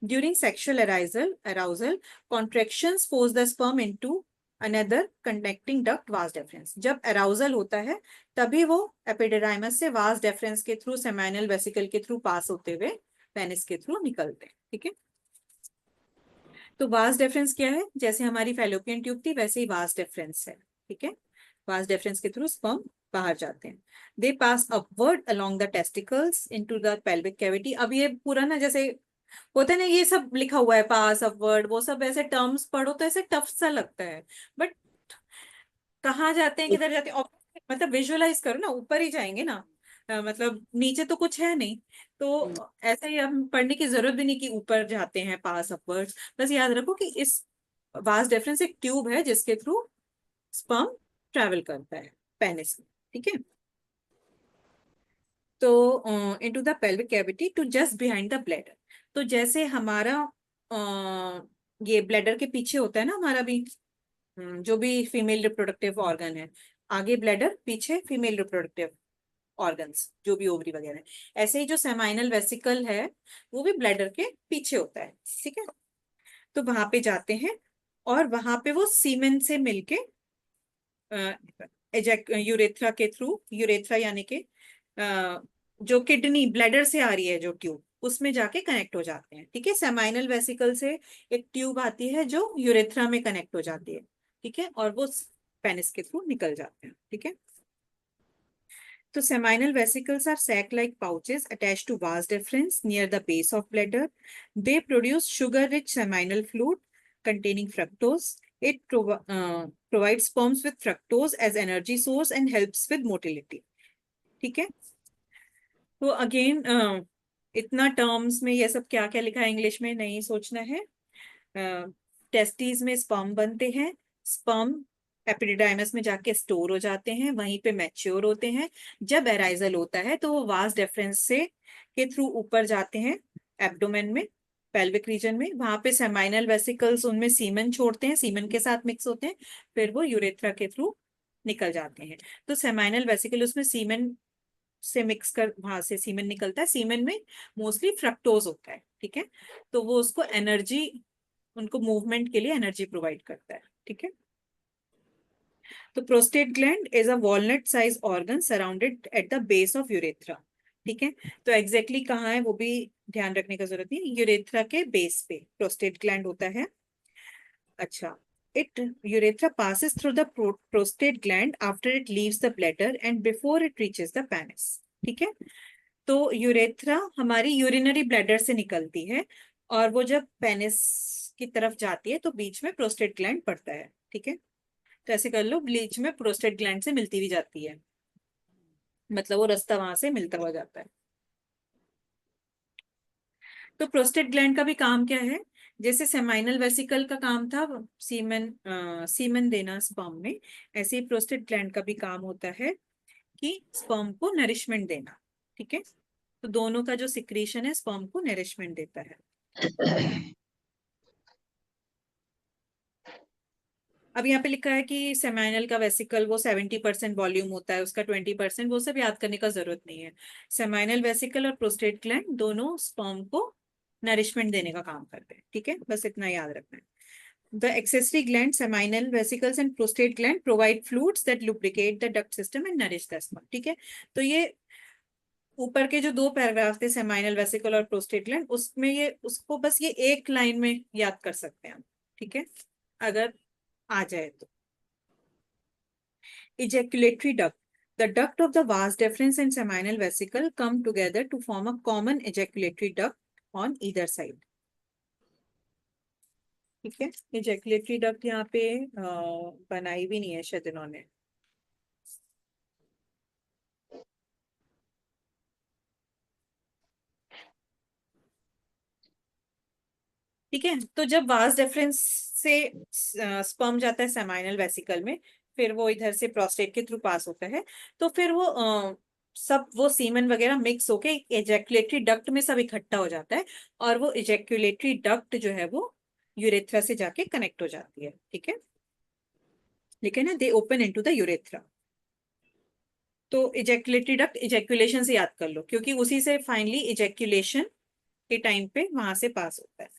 [SPEAKER 5] During sexual arousal, contractions force the sperm into another connecting duct vas deferens। जब arousal होता है तभी वो epididymis से vas deferens के थ्रू, seminal vesicle के थ्रू पास होते हुए पेनिस के थ्रू निकलते हैं, ठीक है। तो vas deferens क्या है, जैसे हमारी फैलोपियन ट्यूब थी वैसे ही vas deferens है, ठीक है। vas deferens के थ्रू स्पर्म बाहर जाते हैं। They pass upward along the testicles into the pelvic cavity। अब ये पूरा ना जैसे होता है ना, ये सब लिखा हुआ है पास अपवर्ड, वो सब ऐसे टर्म्स पढ़ो तो ऐसे टफ सा लगता है, बट कहाँ जाते हैं किधर जाते हैं, मतलब विजुअलाइज करो ना, ऊपर ही जाएंगे ना, मतलब नीचे तो कुछ है नहीं, तो ऐसे ही हम पढ़ने की जरूरत भी नहीं कि ऊपर जाते हैं पास अपवर्ड। बस याद रखो कि इस वास डेफरेंस एक ट्यूब है जिसके थ्रू स्पर्म ट्रेवल करता है पेनिस में, ठीक है। तो into the pelvic cavity to just behind the bladder. तो जैसे हमारा ये ब्लैडर के पीछे होता है ना हमारा भी, जो भी फीमेल रिप्रोडक्टिव ऑर्गन है, आगे ब्लैडर पीछे फीमेल रिप्रोडक्टिव ऑर्गन्स जो भी ओवरी वगैरह है, ऐसे ही जो सेमाइनल वेसिकल है वो भी ब्लैडर के पीछे होता है, ठीक है। तो वहां पे जाते हैं और वहां पे वो सीमेन से मिलके यूरेथ्रा के थ्रू, यूरेथ्रा यानी कि जो किडनी ब्लैडर से आ रही है जो ट्यूब, उसमें जाके कनेक्ट हो जाते हैं, ठीक है। सेमाइनल वेसिकल से एक ट्यूब आती है जो यूरेथ्रा में कनेक्ट हो जाती है, ठीक है, और वो पेनिस के थ्रू निकल जाते हैं, ठीक है। तो seminal vesicles are sac-like pouches attached to vas deferens near the base of bladder. They produce sugar-rich seminal fluid containing fructose. It provides sperms with fructose as energy source and helps with motility. ठीक है। तो again इतना terms में ये सब क्या क्या लिखा है इंग्लिश में नहीं सोचना है। टेस्टिस में स्पर्म बनते हैं, स्पर्म एपिडिडाइमस में जाके स्टोर हो जाते हैं, वहीं पे मैच्योर होते हैं। जब एराइजल होता है तो वो वास डेफरेंस से के थ्रू ऊपर जाते हैं एब्डोमेन में, पेल्विक रीजन में, वहां पे सेमाइनल वेसिकल्स उनमें सीमेन छोड़ते हैं, सीमेन के साथ मिक्स होते हैं, फिर वो यूरेथ्रा के थ्रू निकल जाते हैं। तो सेमाइनल वेसिकल उसमें सीमेन से मिक्स कर, वहां से सीमेन निकलता है, सीमेन में मोस्टली फ्रक्टोज होता है, ठीक है। तो वो उसको एनर्जी, उनको मूवमेंट के लिए एनर्जी प्रोवाइड करता है, ठीक है। तो prostate gland is a walnut size organ surrounded at the base of urethra, ठीक है। तो एग्जैक्टली कहाँ है वो भी ध्यान रखने का जरूरत नहीं, यूरेथ्रा के बेस पे प्रोस्टेट ग्लैंड होता है। अच्छा, it urethra passes through the prostate gland after it leaves the bladder and before it reaches the penis, ठीक है। तो यूरेथ्रा हमारी यूरिनरी ब्लैडर से निकलती है और वो जब पेनिस की तरफ जाती है तो बीच में प्रोस्टेट ग्लैंड पड़ता है, ठीक है। तो ऐसे कर लो, बीच में प्रोस्टेट ग्लैंड से मिलती हुई जाती है, मतलब वो रास्ता वहां से मिलता हुआ जाता है। तो प्रोस्टेट ग्लैंड का भी काम क्या है, जैसे सेमाइनल वेसिकल का काम था सीमन देना स्पर्म में, ऐसे ही प्रोस्टेट ग्लैंड का भी काम होता है कि स्पर्म को नरिशमेंट देना, ठीक है। तो दोनों का जो सिक्रीशन है स्पर्म को नरिशमेंट देता है। अब यहाँ पे लिखा है कि सेमाइनल का वेसिकल वो 70% वॉल्यूम होता है, उसका 20%, वो सब याद करने का जरूरत नहीं है। सेमाइनल वेसिकल और प्रोस्टेट ग्लैंड दोनों स्पर्म को नरिशमेंट देने का काम करते हैं, ठीक है, बस इतना याद रखना है। The accessory glands, seminal vesicles and prostate gland provide fluids that lubricate the duct system and nourish the sperm, ठीक है। तो ये ऊपर के जो 2 पैराग्राफ थे सेमाइनल वेसिकल और प्रोस्टेट ग्लैंड, उसमें ये उसको बस ये एक लाइन में याद कर सकते हैं हम, ठीक है, अगर आ जाए तो। Ejaculatory duct. The duct of the vas deferens and seminal vesicle come together to form a common ejaculatory duct on either side. ठीक है, ejaculatory duct यहाँ पे बनाई भी नहीं है शायद इन्होंने। ठीक है, तो जब वास डेफरेंस से स्पर्म जाता है सेमाइनल वेसिकल में, फिर वो इधर से प्रोस्टेट के थ्रू पास होता है, तो फिर वो सब वो सीमन वगैरह मिक्स होके एजैकुलेटरी डक्ट में सब इकट्ठा हो जाता है, और वो एजैकुलेटरी डक्ट जो है वो यूरेथ्रा से जाके कनेक्ट हो जाती है। ठीक है, लेकिन ना दे ओपन इनटू द यूरेथ्रा। तो एजैकुलेटरी डक्ट इजैकुलेशन से याद कर लो, क्योंकि उसी से फाइनली इजैकुलेशन के टाइम पे वहां से पास होता है।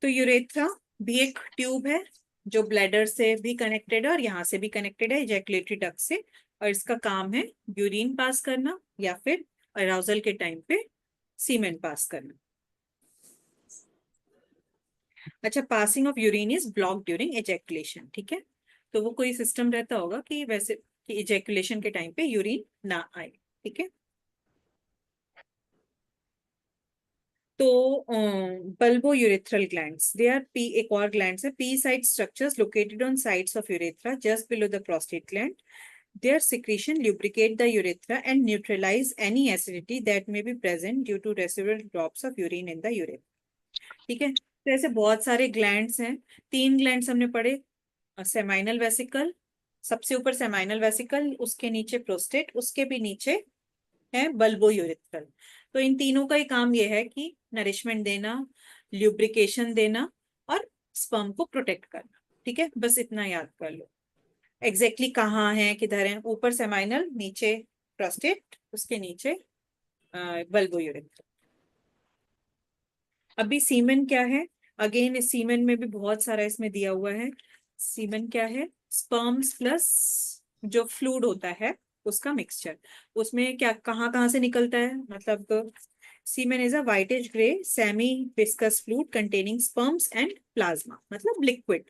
[SPEAKER 5] तो यूरेथ्रा भी एक ट्यूब है जो ब्लैडर से भी कनेक्टेड है और यहाँ से भी कनेक्टेड है इजैकुलेटरी डक्ट से, और इसका काम है यूरिन पास करना या फिर अराउजल के टाइम पे सीमेन पास करना। अच्छा, passing of urine is block during ejaculation. ठीक है, तो वो कोई सिस्टम रहता होगा कि वैसे कि इजैकुलेशन के टाइम पे यूरिन ना आए। ठीक है, तो bulbo urethral glands, they R P, एक और ग्लैंड्स है, P side structures located on sides of urethra just below the prostate gland. Their secretion lubricate the urethra and neutralize any acidity that may be present due to residual drops of urine in the urethra. ठीक है, तो ऐसे बहुत सारे glands हैं। 3 glands हमने पढ़े, seminal vesicle, सबसे ऊपर सेमाइनल वेसिकल, उसके नीचे प्रोस्टेट, उसके भी नीचे है बल्बो यूरेथ्रल। तो इन तीनों का ही काम ये है कि नरिशमेंट देना, ल्यूब्रिकेशन देना और स्पर्म को प्रोटेक्ट करना। ठीक है, बस इतना याद कर लो। एग्जैक्टली कहाँ है, किधर है, ऊपर सेमाइनल, नीचे प्रोस्टेट, उसके नीचे बल्बो यूरेथ्रल। अभी सीमेन क्या है, अगेन इस सीमेन में भी बहुत सारा इसमें दिया हुआ है। सीमेन क्या है, स्पर्म्स प्लस जो फ्लूइड होता है उसका मिक्सचर। उसमें क्या कहाँ कहाँ से निकलता है, मतलब semen is a whitish grey semi viscous fluid containing sperms and plasma, मतलब लिक्विड।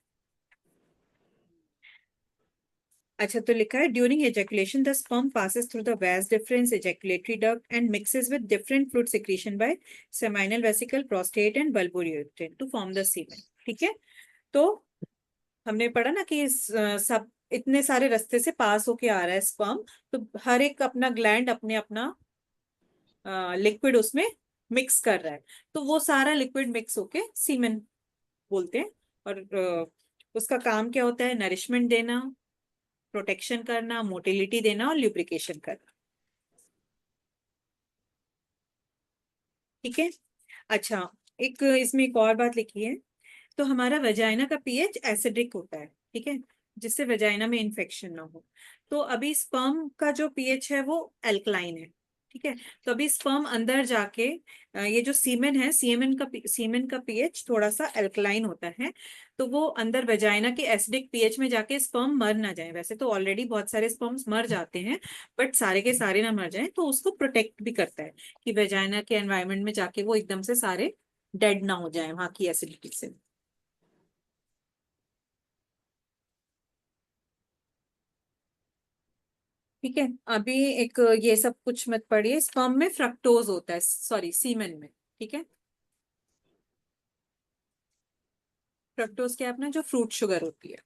[SPEAKER 5] अच्छा, तो लिखा है during ejaculation the sperm passes through the vas deferens ejaculatory duct and mixes with different fluid secretion by seminal vesicle, prostate and bulbo urethra to form the semen. ठीक है, तो हमने पढ़ा ना कि सब इतने सारे रास्ते से पास होके आ रहा है स्पर्म, तो हर एक अपना ग्लैंड अपने अपना लिक्विड उसमें मिक्स कर रहा है, तो वो सारा लिक्विड मिक्स होके सीमेन बोलते हैं। और उसका काम क्या होता है, नरिशमेंट देना, प्रोटेक्शन करना, मोटिलिटी देना और ल्यूब्रिकेशन करना। ठीक है, अच्छा, एक इसमें एक और बात लिखी है, तो हमारा वजाइना का पीएच एसिडिक होता है। ठीक है, जिससे वजाइना में इन्फेक्शन ना हो। तो अभी स्पर्म का जो पीएच है वो एल्कलाइन है। ठीक है, तो अभी स्पर्म अंदर जाके ये जो सीमेन है, सीमेन का पीएच थोड़ा सा एल्कलाइन होता है, तो वो अंदर वजाइना के एसिडिक पीएच में जाके स्पर्म मर ना जाए। वैसे तो ऑलरेडी बहुत सारे स्पर्म्स मर जाते हैं, बट सारे के सारे ना मर जाए, तो उसको प्रोटेक्ट भी करता है कि वजाइना के एनवायरनमेंट में जाके वो एकदम से सारे डेड ना हो जाए वहां की एसिडिटी से। ठीक है, अभी एक ये सब कुछ मत पढ़िए। स्पर्म में फ्रक्टोज होता है, सॉरी सीमेन में। ठीक है, फ्रक्टोज क्या है, अपना जो फ्रूट शुगर होती है।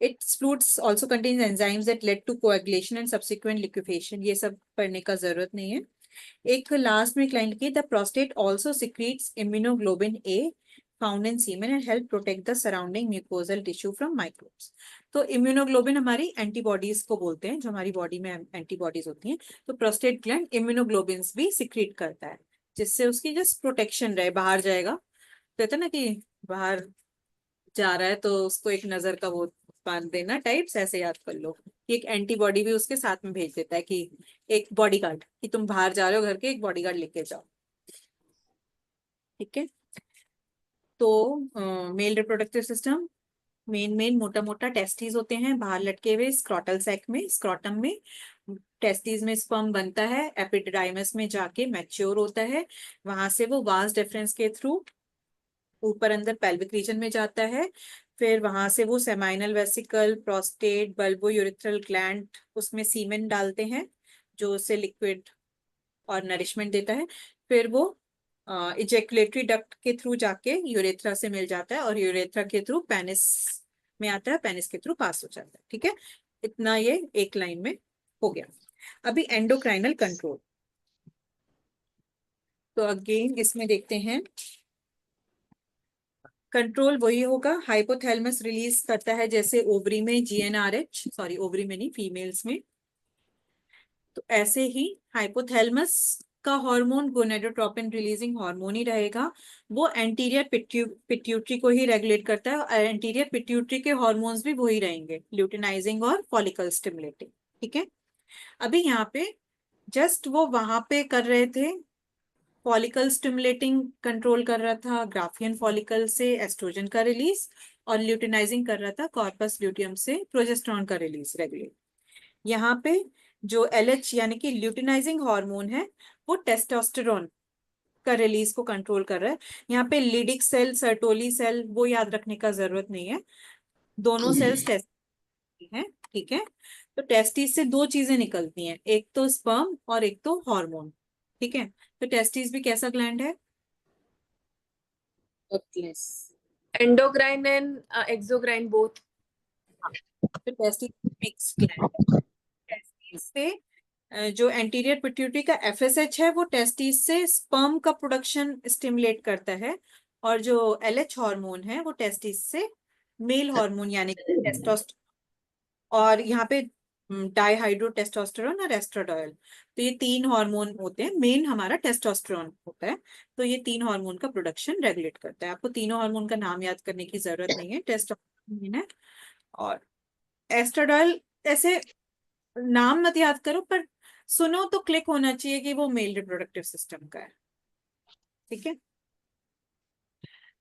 [SPEAKER 5] Its fruits also contains enzymes that led to coagulation and subsequent liquefaction. ये सब पढ़ने का जरूरत नहीं है। एक लास्ट में एक लाइन लिखी, the prostate also secretes immunoglobin A found in semen and help protect the surrounding mucosal tissue from microbes. तो इम्यूनोग्लोबिन हमारी एंटीबॉडीज को बोलते हैं, जो हमारी बॉडी में एंटीबॉडीज होती हैं। तो प्रोस्टेट ग्लैंड इम्यूनोग्लोबिन भी सिक्रीट करता है, जिससे उसकी जस्ट प्रोटेक्शन रहे, बाहर जाएगा कहते हैं ना कि बाहर जा रहा है तो उसको एक नजर का वो बांध देना टाइप्स, ऐसे याद कर लो कि एक एंटीबॉडी भी उसके साथ में भेज देता है कि एक बॉडीगार्ड, कि तुम बाहर जा रहे हो घर के, एक बॉडीगार्ड लेके जाओ। ठीक है, तो मेल रिप्रोडक्टिव सिस्टम मेन मोटा मोटा टेस्टिस होते हैं बाहर लटके हुए स्क्रॉटल सैक में, स्क्रॉटम में। टेस्टिस में स्पर्म बनता है, एपिडिडाइमस में जाके मैच्योर होता है, वहां से वो वास डिफरेंस के थ्रू ऊपर अंदर पेल्विक रीजन में जाता है। फिर वहां से वो seminal vesicle, prostate, bulbo urethral gland, उसमें सीमेन डालते हैं जो उसे लिक्विड और नरिशमेंट देता है। फिर वो इजेकुलेटरी डक्ट के थ्रू जाके यूरेथ्रा से मिल जाता है और यूरेथ्रा के थ्रू पेनिस में आता है, पेनिस के थ्रू पास हो जाता है। ठीक है, इतना ये एक लाइन में हो गया। अभी एंडोक्राइनल कंट्रोल, तो अगेन इसमें देखते हैं कंट्रोल वही होगा, हाइपोथैलेमस रिलीज करता है जैसे ओवरी में जीएनआरएच, सॉरी ओवरी में नहीं, फीमेल्स में। तो ऐसे ही हाइपोथैलेमस का हार्मोन गोनेडोट्रोपिन रिलीजिंग हार्मोन ही रहेगा, वो एंटीरियर पिट्यूटरी को ही रेगुलेट करता है, और एंटीरियर पिट्यूटरी के हार्मोन्स भी वही रहेंगे, ल्यूटिनाइजिंग और फॉलिकल स्टिमुलेटिंग। ठीक है, अभी यहाँ पे जस्ट वो वहां पे कर रहे थे, फॉलिकल स्टिमुलेटिंग कंट्रोल कर रहा था ग्राफियन फॉलिकल से एस्ट्रोजन का रिलीज, और ल्यूटिनाइजिंग कर रहा था कॉर्पस ल्यूटियम से प्रोजेस्टेरॉन का रिलीज रेगुलेट। यहाँ पे जो एलएच यानी कि ल्यूटिनाइजिंग हार्मोन है, वो टेस्टोस्टेरोन का रिलीज को कंट्रोल कर रहा है। यहाँ पे लीडिक सेल, सर्टोली सेल, वो याद रखने का जरूरत नहीं है, दोनों सेल्स टेस्ट हैं। ठीक है, तो टेस्टिस से दो चीजें निकलती हैं, एक तो स्पर्म और एक तो हार्मोन। ठीक है, तो टेस्टिस भी कैसा ग्लैंड है?
[SPEAKER 1] Ductless.
[SPEAKER 6] Endocrine and exocrine both.
[SPEAKER 5] तो टेस्टिस मिक्स ग्लैंड है। टेस्टिस से जो एंटीरियर पिट्यूटरी का एफएसएच है, वो टेस्टिस से स्पर्म का प्रोडक्शन स्टिमुलेट करता है, और जो एलएच हार्मोन है वो टेस्टिस से मेल हार्मोन यानी कि टेस्टोस्टेरोन, और यहाँ पे डाईहाइड्रो टेस्टोस्टेरोन और एस्ट्राडॉयल, तो ये तीन हार्मोन होते हैं। मेन हमारा टेस्टोस्टेरोन होता है, तो ये तीन हार्मोन का प्रोडक्शन रेगुलेट करता है। आपको तीनों हार्मोन का नाम याद करने की जरूरत नहीं है, टेस्टोस्टेरोन है और एस्ट्राडॉयल। ऐसे नाम मत याद करो, पर सुनो तो क्लिक होना चाहिए कि वो मेल रिप्रोडक्टिव सिस्टम का है। ठीक है,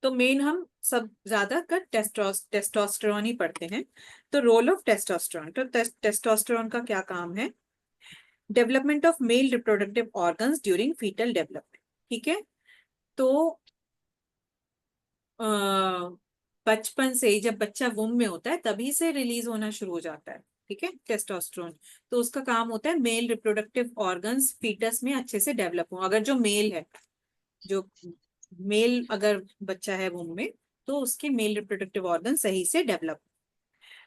[SPEAKER 5] तो मेन हम सब ज्यादा कर टेस्टोस्टेरोन ही पढ़ते हैं। तो रोल ऑफ टेस्टोस्टेरोन, तो टेस्टोस्टेरोन का क्या काम है? Development of male reproductive organs during foetal development. ठीक है, तो बचपन से ही जब बच्चा वुम में होता है तभी से रिलीज होना शुरू हो जाता है। ठीक है, टेस्टोस्टेरोन, तो उसका काम होता है मेल रिप्रोडक्टिव ऑर्गन्स फीटस में अच्छे से डेवलप हो। अगर जो मेल है, जो मेल अगर बच्चा है वुम में, तो उसके मेल रिप्रोडक्टिव ऑर्गन सही से develop.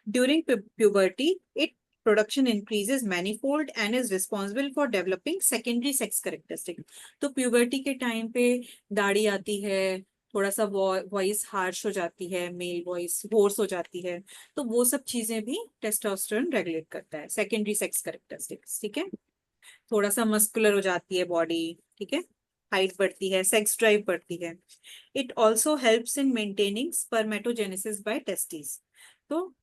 [SPEAKER 5] During puberty it production increases manifold and is responsible for developing secondary sex characteristic. तो प्यूबर्टी के टाइम पे दाढ़ी आती है, थोड़ा सा वॉइस हार्श हो जाती है, मेल वॉइस होर्स हो जाती है, तो वो सब चीजें भी टेस्टोस्टेरोन रेगुलेट करता है, सेकेंडरी सेक्स कैरेक्टरिस्टिक्स। ठीक है, थोड़ा सा मस्कुलर हो जाती है बॉडी। ठीक है, हाइट बढ़ती है, सेक्स ड्राइव बढ़ती है। It also helps in maintaining spermatogenesis by testis. तो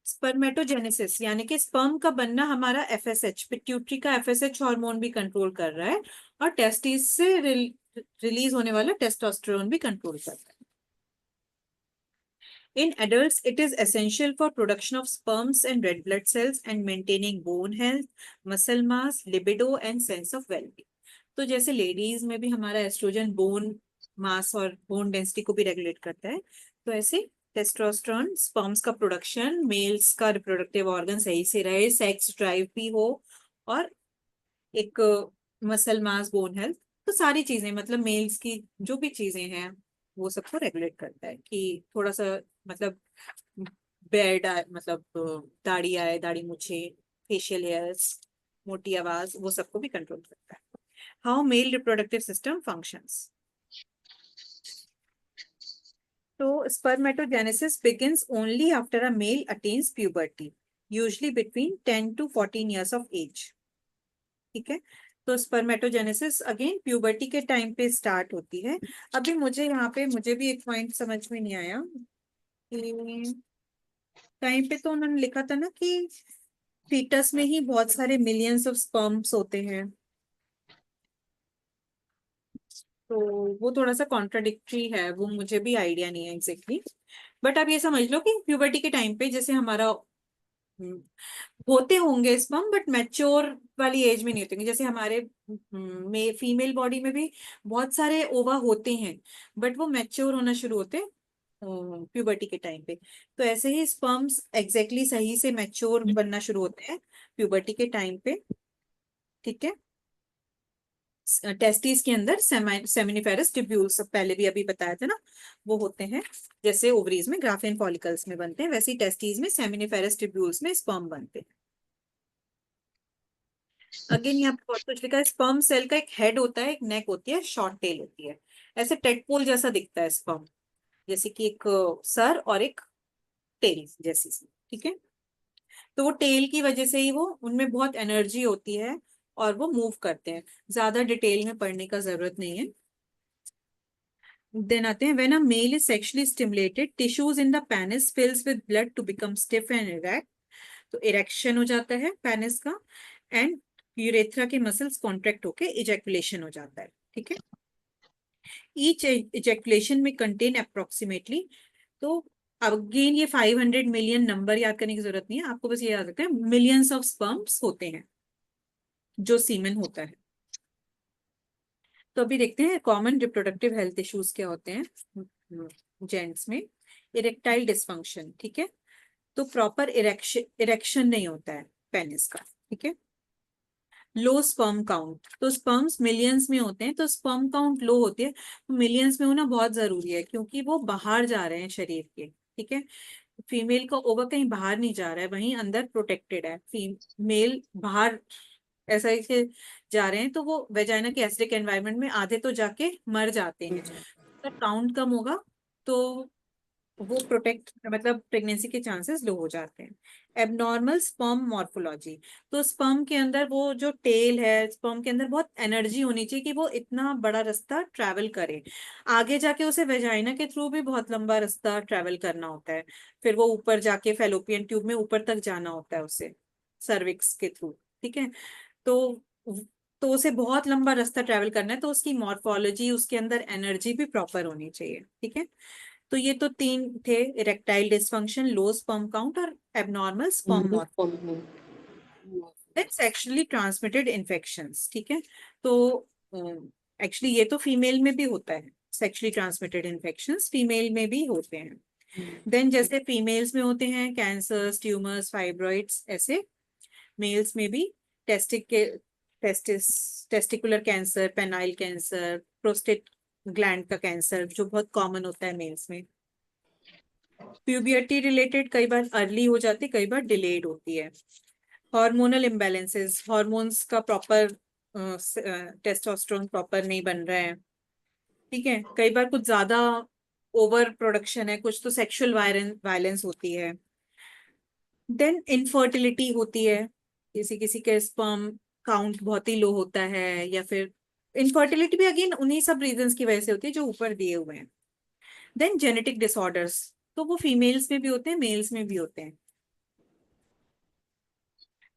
[SPEAKER 5] स्पर्मेटोजेनेसिस यानी कि स्पर्म का बनना हमारा एफएसएच, पिट्यूटरी का एफएसएच हार्मोन भी कंट्रोल कर रहा है, और टेस्टिस से रिलीज होने वाला टेस्टोस्टेरोन भी कंट्रोल करता है। In adults, it is essential for production of sperms and red blood cells and maintaining bone health, muscle mass, libido and sense of well-being. तो जैसे लेडीज में भी हमारा एस्ट्रोजन बोन मास और बोन डेंसिटी को भी रेगुलेट करता है, तो ऐसे टेस्टोस्टेरोन स्पर्म्स का प्रोडक्शन, मेल्स का रिप्रोडक्टिव ऑर्गन सही से रहे, सेक्स ड्राइव भी हो, और एक मसल मास, बोन हेल्थ, तो सारी चीजें मतलब मेल्स की जो भी चीजें हैं वो सबको रेगुलेट करता है। कि थोड़ा सा मतलब बेड आए, मतलब दाढ़ी आए, दाढ़ी मूछे, फेशियल हेयर्स, मोटी आवाज, वो सबको भी कंट्रोल करता है। How mail reproductive system functions, तो spermatogenesis begins only after a male attains puberty, usually between 10 to 14 years of age. ठीक है, तो स्पर्मेटोजेनेसिस अगेन प्यूबर्टी के टाइम पे स्टार्ट होती है। अभी मुझे यहाँ पे मुझे भी एक पॉइंट समझ में नहीं आया, टाइम पे तो उन्होंने लिखा था ना कि फीटस में ही बहुत सारे मिलियंस ऑफ स्पर्म्स होते हैं, तो वो थोड़ा सा कॉन्ट्राडिक्टरी है, वो मुझे भी आइडिया नहीं है एग्जैक्टली। बट आप ये समझ लो कि प्यूबर्टी के टाइम पे जैसे हमारा होते होंगे स्पर्म, बट मैच्योर वाली एज में नहीं होते, जैसे हमारे में फीमेल बॉडी में भी बहुत सारे ओवा होते हैं, बट वो मैच्योर होना शुरू होते हैं प्यूबर्टी के टाइम पे। तो ऐसे ही स्पर्म्स एग्जैक्टली सही से मैच्योर बनना शुरू होते हैं प्यूबर्टी के टाइम पे, ठीक है। टेस्टिस के अंदर सेमिनिफेरस ट्यूब्यूल्स, पहले भी अभी बताया था ना, वो होते हैं। जैसे ओवरीज में ग्राफियन फॉलिकल्स में बनते हैं, वैसे ही टेस्टिस में सेमिनिफेरस ट्यूब्यूल्स में स्पर्म बनते हैं। अगेन यहाँ पे बहुत कुछ लिखा है। स्पर्म सेल का एक हेड होता है, एक नेक होती है, शॉर्ट टेल होती है। ऐसे टेडपोल जैसा दिखता है स्पर्म, जैसे कि एक सर और एक टेल जैसी सी, ठीक है। तो वो टेल की वजह से ही वो, उनमें बहुत एनर्जी होती है और वो मूव करते हैं। ज्यादा डिटेल में पढ़ने का जरूरत नहीं है। देन आते हैं, when a male is sexually stimulated tissues in the penis fills with blood to become stiff and erect. तो इरेक्शन हो जाता है पेनिस का, एंड यूरेथ्रा के मसल्स कॉन्ट्रैक्ट होके इजैकुलेशन हो जाता है, ठीक है। ईच इजैकुलेशन में कंटेन अप्रोक्सीमेटली, तो अगेन ये 500 मिलियन नंबर याद करने की जरूरत नहीं है आपको, बस ये याद रखना है मिलियंस ऑफ स्पर्म्स होते हैं जो सीमेन होता है। तो अभी देखते हैं कॉमन रिप्रोडक्टिव हेल्थ इश्यूज क्या होते हैं जेंट्स में। इरेक्टाइल डिसफंक्शन, ठीक है। तो प्रॉपर इरेक्शन नहीं होता है पेनिस का, ठीक है। लो स्पर्म काउंट, तो स्पर्म्स मिलियंस में होते हैं, तो स्पर्म काउंट लो होती है। मिलियंस में होना बहुत जरूरी है क्योंकि वो बाहर जा रहे हैं शरीर के, ठीक है। फीमेल का ओवा कहीं बाहर नहीं जा रहा है, वहीं अंदर प्रोटेक्टेड है। फीमेल बाहर ऐसा ही से जा रहे हैं, तो वो वेजाइना के एसिडिक एनवायरनमेंट में आधे तो जाके मर जाते हैं। तो काउंट कम होगा तो वो प्रोटेक्ट, मतलब प्रेगनेंसी के चांसेस लो हो जाते हैं। एबनॉर्मल स्पर्म मॉर्फोलॉजी, तो स्पर्म के अंदर वो जो टेल है, स्पर्म के अंदर बहुत एनर्जी होनी चाहिए कि वो इतना बड़ा रास्ता ट्रैवल करे। आगे जाके उसे वेजाइना के थ्रू भी बहुत लंबा रास्ता ट्रैवल करना होता है, फिर वो ऊपर जाके फेलोपियन ट्यूब में ऊपर तक जाना होता है उसे सर्विक्स के थ्रू, ठीक है। तो तो उसे बहुत लंबा रास्ता ट्रैवल करना है, तो उसकी मॉर्फोलॉजी, उसके अंदर एनर्जी भी प्रॉपर होनी चाहिए, ठीक है। तो ये तो तीन थे, erectile dysfunction, low sperm count और abnormal sperm morphology. Sexually transmitted infections, ठीक है। तो एक्चुअली ये तो फीमेल में भी होता है, सेक्सुअली ट्रांसमिटेड इन्फेक्शंस फीमेल में भी होते हैं। देन जैसे फीमेल्स में होते हैं कैंसर्स, ट्यूमर्स, फाइब्रॉइड्स, ऐसे मेल्स में भी testicular cancer, penile cancer, prostate gland का कैंसर जो बहुत कॉमन होता है मेल्स में। प्यूबर्टी रिलेटेड कई बार अर्ली हो जाती है, कई बार डिलेड होती है। हार्मोनल इम्बैलेंसेस, हार्मोन्स का प्रॉपर टेस्टोस्टेरोन प्रॉपर नहीं बन रहा है, ठीक है। कई बार कुछ ज्यादा ओवर प्रोडक्शन है, कुछ तो सेक्सुअल वायलेंस होती है। देन इनफर्टिलिटी होती है, किसी किसी के स्पर्म काउंट बहुत ही लो होता है, या फिर इनफर्टिलिटी भी अगेन उन्हीं सब रीजंस की वजह से होती है जो ऊपर दिए हुए हैं। देन जेनेटिक डिसऑर्डर्स, तो वो फीमेल्स में भी होते हैं, मेल्स में भी होते हैं।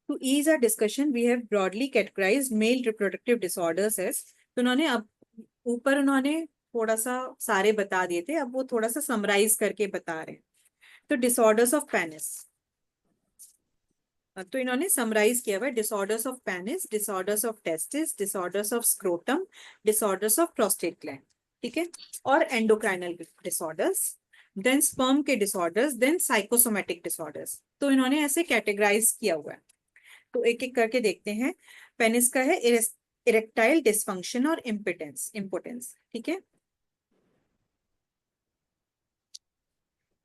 [SPEAKER 5] To ease our discussion, we have broadly categorized male reproductive disorders as, तो उन्होंने अब ऊपर उन्होंने थोड़ा सा सारे बता दिए थे, अब वो थोड़ा सा समराइज करके बता रहे हैं। तो डिसऑर्डर्स ऑफ पेनिस, तो इन्होंने समराइज किया हुआ, disorders of penis, disorders of testis, disorders of scrotum, disorders of prostate gland, ठीक है, और एंडोक्राइनल डिसऑर्डर्स, देन स्पर्म के डिसऑर्डर्स, देन साइकोसोमेटिक डिसऑर्डर्स। तो इन्होंने ऐसे कैटेगराइज किया हुआ है, तो एक एक करके देखते हैं। पेनिस का है इरेक्टाइल डिसफंक्शन और इम्पोटेंस, ठीक है।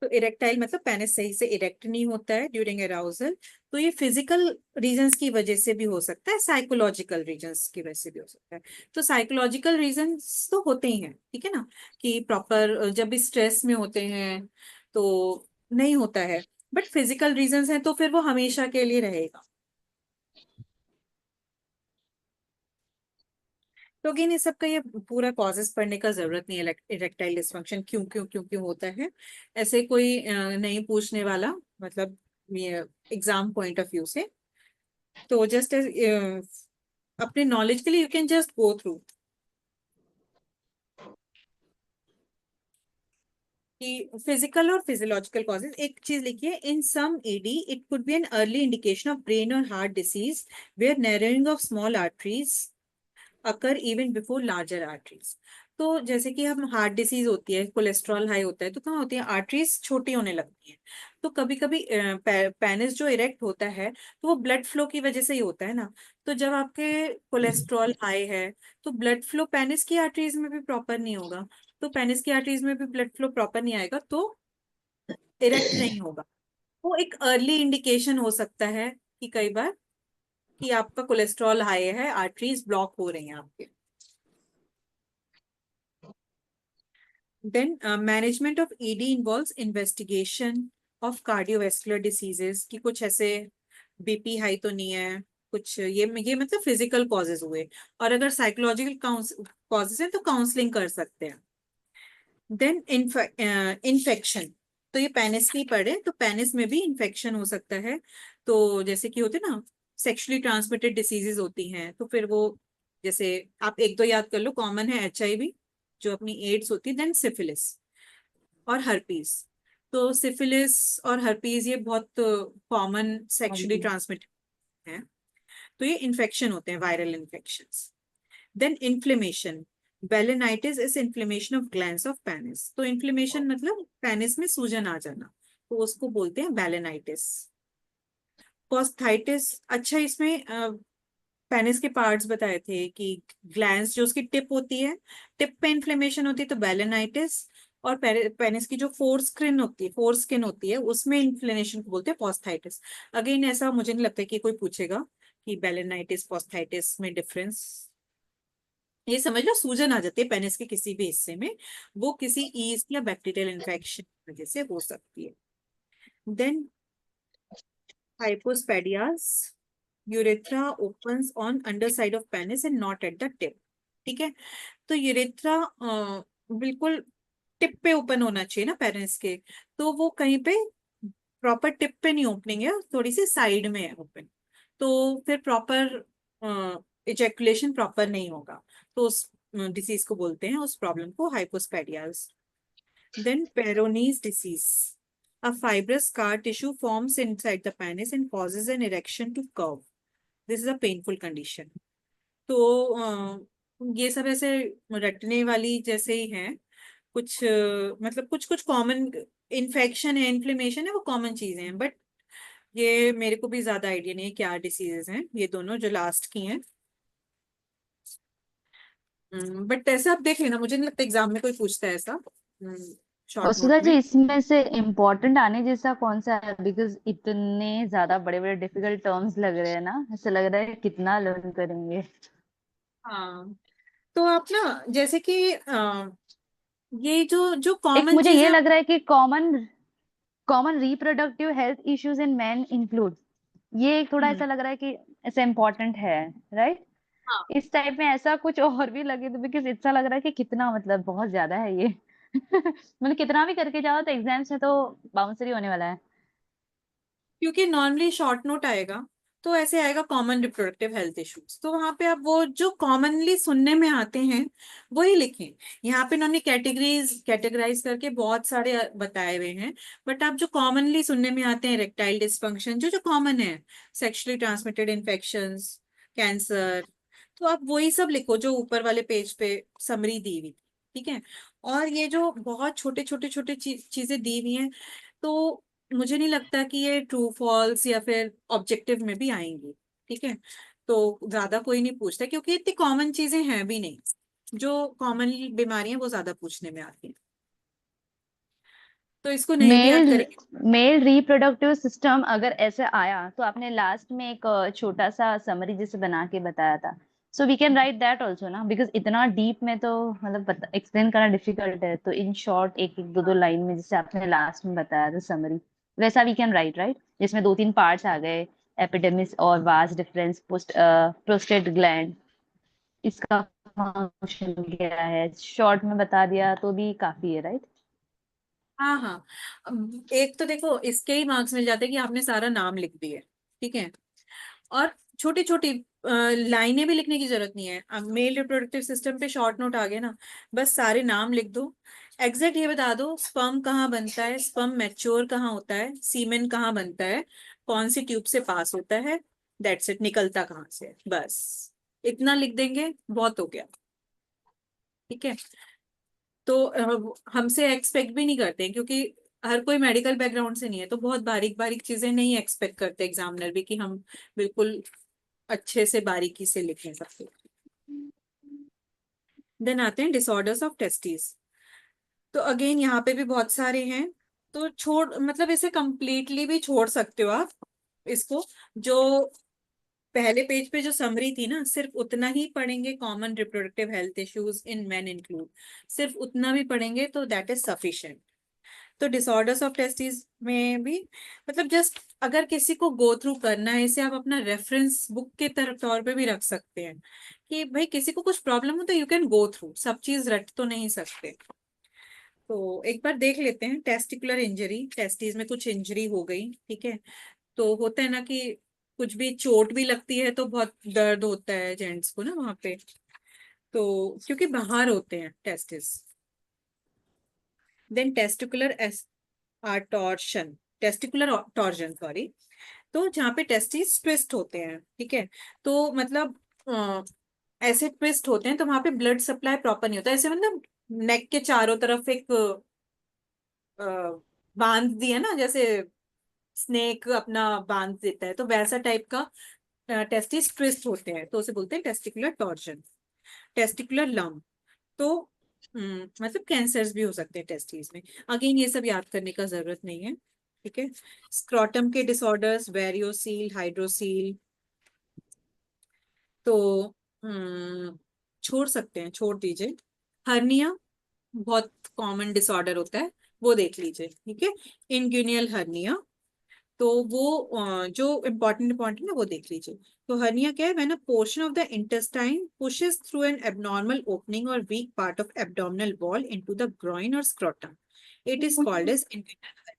[SPEAKER 5] तो इरेक्टाइल मतलब पेनिस सही से इरेक्ट नहीं होता है ड्यूरिंग अराउजल। तो ये फिजिकल रीजंस की वजह से भी हो सकता है, साइकोलॉजिकल रीजंस की वजह से भी हो सकता है। तो साइकोलॉजिकल रीजंस तो होते ही हैं, ठीक है ना, कि प्रॉपर जब भी स्ट्रेस में होते हैं तो नहीं होता है, बट फिजिकल रीजंस हैं तो फिर वो हमेशा के लिए रहेगा। तो अगेन इस सब का ये पूरा कॉजेस पढ़ने का जरूरत नहीं है, इरेक्टाइल डिसफंक्शन क्यों क्यों क्यों क्यों होता है, ऐसे कोई नहीं पूछने वाला, मतलब ये एग्जाम पॉइंट ऑफ व्यू से। तो जस्ट अपने नॉलेज के लिए you can just go through. कि फिजिकल और फिजियोलॉजिकल कॉजेज, एक चीज लिखिए, in some ED it could be an early indication of brain और heart disease where narrowing of small arteries occur even before larger arteries. तो जैसे कि हम हार्ट डिसीज होती है, कोलेस्ट्रॉल हाई होता है, तो कहाँ होती है, आर्टरीज छोटी होने लगती है। तो कभी कभी पेनिस जो इरेक्ट होता है तो वो ब्लड फ्लो की वजह से ही होता है ना। तो जब आपके कोलेस्ट्रॉल हाई है तो ब्लड फ्लो पेनिस की आर्टरीज में भी प्रॉपर नहीं होगा, तो पेनिस की आर्टरीज में भी ब्लड फ्लो प्रॉपर नहीं आएगा, तो इरेक्ट नहीं होगा। वो एक अर्ली इंडिकेशन हो सकता है कि कई बार कि आपका कोलेस्ट्रॉल हाई है, आर्टरीज ब्लॉक हो रही हैं आपके। Then management of ED involves investigation of cardiovascular diseases, कि कुछ ऐसे बीपी हाई तो नहीं है, कुछ ये मतलब फिजिकल कॉजेज हुए, और अगर साइकोलॉजिकल कॉजेज हैं तो काउंसलिंग कर सकते हैं। देन इन्फेक्शन, तो ये पेनिस की पढ़े तो पेनिस में भी इन्फेक्शन हो सकता है। तो जैसे कि होते ना सेक्सुअली ट्रांसमिटेड डिसीजेज होती हैं, तो फिर वो जैसे आप एक दो याद कर लो, कॉमन है HIV जो अपनी एड्स होती है, देन सिफिलिस और हर्पीज। तो सिफिलिस और हर्पीज ये बहुत कॉमन सेक्सुअली ट्रांसमिटेड हैं, तो ये इन्फेक्शन होते हैं, viral infections. Then inflammation, balanitis is inflammation of glands of penis. तो इन्फ्लेमेशन मतलब पेनिस में सूजन आ जाना, तो उसको बोलते हैं बेलेनाइटिस। पोस्थाइटिस, अच्छा इसमें पेनिस के पार्ट्स बताए थे कि ग्लैंड्स जो उसकी टिप होती है, टिप पे इन्फ्लेमेशन होती है तो बेलेनाइटिस, और पेनिस की जो फोर स्किन होती है उसमें इन्फ्लेमेशन को बोलते हैं पोस्थाइटिस। अगेन ऐसा मुझे नहीं लगता कि कोई पूछेगा कि बेलेनाइटिस पोस्थाइटिस में डिफरेंस। ये समझ लो सूजन आ जाती है पेनिस के किसी भी हिस्से में, वो किसी ईस्ट या बैक्टीरियल इन्फेक्शन की वजह से हो सकती है। Then hypospadias, urethra opens on under side of penis and not at the tip. ठीक है, तो यूरेथ्रा बिल्कुल टिप पे ओपन होना चाहिए ना पेनिस के, तो वो कहीं पे प्रॉपर टिप पे नहीं ओपनिंग है, थोड़ी सी साइड में है ओपन, तो फिर प्रॉपर इजेकुलेशन प्रॉपर नहीं होगा, तो उस डिसीज को बोलते हैं, उस प्रॉब्लम को hypospadias. Then Peyronie's disease, a fibrous scar tissue forms inside the penis and causes an erection to curve. This is a painful condition. तो ये सब ऐसे रटने वाली जैसे ही हैं, कुछ मतलब कुछ कुछ कॉमन इन्फेक्शन है, इन्फ्लेमेशन है, वो कॉमन चीजें हैं, बट ये मेरे को भी ज्यादा आइडिया नहीं है क्या डिसीजेज हैं ये दोनों जो लास्ट की हैं। बट ऐसे आप देख लेना, मुझे नहीं लगता एग्जाम में कोई पूछता है ऐसा
[SPEAKER 3] और
[SPEAKER 5] शॉर्ट
[SPEAKER 3] सुधा
[SPEAKER 5] नोट
[SPEAKER 3] जी
[SPEAKER 5] में।
[SPEAKER 3] इसमें से इम्पोर्टेंट आने जैसा कौन सा है, बिकॉज इतने ज्यादा बड़े बड़े डिफिकल्ट टर्म्स लग रहे हैं ना, ऐसा लग रहा है कितना लर्न करेंगे।
[SPEAKER 5] हाँ, तो आप ना जैसे कि ये जो जो
[SPEAKER 3] एक
[SPEAKER 5] कॉमन
[SPEAKER 3] मुझे ये
[SPEAKER 5] चीजें,
[SPEAKER 3] लग रहा है कि common common reproductive health issues in main include, ये एक थोड़ा
[SPEAKER 5] हम्म,
[SPEAKER 3] ऐसा लग रहा है कि ऐसा इम्पोर्टेंट है, राइट?
[SPEAKER 5] हाँ,
[SPEAKER 3] इस टाइप में ऐसा कुछ और भी लगे तो, बिकॉज इतना लग रहा है कि कितना मतलब बहुत ज्यादा है ये मतलब कितना भी करके जाओ तो एग्जाम्स में तो बाउंसर ही होने वाला है।
[SPEAKER 5] क्योंकि नॉर्मली शॉर्ट नोट आएगा तो ऐसे आएगा कॉमन रिप्रोडक्टिव हेल्थ इश्यूज, तो वहां पे आप वो जो कॉमनली सुनने में आते हैं वही लिखें। यहाँ पे इन्होंने कैटेगराइज करके बहुत सारे बताए हुए हैं, बट आप जो कॉमनली सुनने में आते हैं, इरेक्टाइल डिस्फंक्शन जो जो कॉमन है, सेक्सुअली ट्रांसमिटेड इन्फेक्शंस, कैंसर, तो आप वही सब लिखो जो ऊपर वाले पेज पे समरी दी हुई। ठीक है, और ये जो बहुत छोटे छोटे छोटे चीजें दी हुई हैं, तो मुझे नहीं लगता कि ये ट्रू फॉल्स या फिर ऑब्जेक्टिव में भी आएंगी। ठीक है, तो ज्यादा कोई नहीं पूछता क्योंकि इतनी कॉमन चीजें हैं भी नहीं, जो कॉमन बीमारियां वो ज्यादा पूछने में आती हैं, तो इसको नहीं भी याद
[SPEAKER 3] मेल
[SPEAKER 5] करेंगे।
[SPEAKER 3] मेल रिप्रोडक्टिव सिस्टम अगर ऐसे आया तो आपने लास्ट में एक छोटा सा समरी जैसे बना के बताया था, so we can write that also ना, बिकॉज इतना डीप में तो मतलब एक्सप्लेन करना डिफिकल्ट है, तो इन शॉर्ट एक एक दो दो लाइन में जैसे आपने लास्ट में बताया था समरी, वैसा वी कैन राइट, राइट? जिसमें दो तीन पार्ट्स आ गए, एपिडेमिस और वास डिफरेंस, प्रोस्टेट ग्लैंड, इसका फंक्शन क्या है, शॉर्ट में बता दिया तो भी काफी है, राइट?
[SPEAKER 5] हाँ हाँ, एक तो देखो इसके ही मार्क्स मिल जाते हैं कि आपने सारा नाम लिख दिए। ठीक है, और छोटी छोटी लाइनें भी लिखने की जरूरत नहीं है। अब मेल रिप्रोडक्टिव सिस्टम पे शॉर्ट नोट आ गया ना, बस सारे नाम लिख दो, एग्जैक्ट ये बता दो, स्पर्म कहाँ बनता है, स्पर्म मैच्योर कहाँ होता है, सीमेन कहाँ बनता है, कौन सी ट्यूब से पास होता है, दैट्स इट, निकलता कहाँ से है, बस इतना लिख देंगे, बहुत हो गया। ठीक है, तो हमसे एक्सपेक्ट भी नहीं करते हैं, क्योंकि हर कोई मेडिकल बैकग्राउंड से नहीं है, तो बहुत बारीक बारीक चीजें नहीं एक्सपेक्ट करते एग्जामिनर भी कि हम बिल्कुल अच्छे से बारीकी से लिखें सब कुछ। देन आते हैं डिसऑर्डर्स ऑफ टेस्टिस। तो अगेन यहाँ पे भी बहुत सारे हैं, तो छोड़ मतलब इसे कंप्लीटली भी छोड़ सकते हो आप इसको। जो पहले पेज पे जो समरी थी ना, सिर्फ उतना ही पढ़ेंगे, common reproductive health issues in main include, सिर्फ उतना भी पढ़ेंगे तो दैट इज सफिशिएंट। तो डिसऑर्डर्स ऑफ टेस्टिस में भी मतलब जस्ट अगर किसी को गो थ्रू करना है, इसे आप अपना रेफरेंस बुक के तरफ तौर पे भी रख सकते हैं कि भाई किसी को कुछ प्रॉब्लम हो तो यू कैन गो थ्रू, सब चीज रट तो नहीं सकते। तो एक बार देख लेते हैं, टेस्टिकुलर इंजरी, टेस्टिस में कुछ इंजरी हो गई, ठीक है, तो होता है ना कि कुछ भी चोट भी लगती है तो बहुत दर्द होता है जेंट्स को ना वहां पे, तो क्योंकि बाहर होते हैं testis. Then testicular torsion sorry, तो जहाँ पे टेस्टिस ट्विस्ट होते हैं, ठीक है, तो मतलब ऐसे ट्विस्ट होते हैं तो वहां पे ब्लड सप्लाई प्रॉपर नहीं होता, ऐसे मतलब नेक के चारों तरफ एक अ, बांध दिया ना, जैसे स्नेक अपना बांध देता है, तो वैसा टाइप का टेस्टिस ट्विस्ट होते हैं, तो उसे बोलते हैं टेस्टिकुलर टॉर्जन। टेस्टिकुलर लंप, तो मतलब कैंसर्स भी हो सकते हैं टेस्टिस में, अगेन ये सब याद करने का जरूरत नहीं है। ठीक है, स्क्रॉटम के डिसऑर्डर्स, वेरियोसील, हाइड्रोसील, तो छोड़ सकते हैं, छोड़ दीजिए। हर्निया बहुत कॉमन डिसऑर्डर होता है, वो देख लीजिए, ठीक है, इंग्यूनियल हर्निया, तो वो जो इम्पोर्टेंट है वो देख लीजिए। तो हर्निया क्या है, when a portion of the intestine pushes through an abnormal opening और weak part of abdominal wall into the groin और scrotum, it is called as inguinal.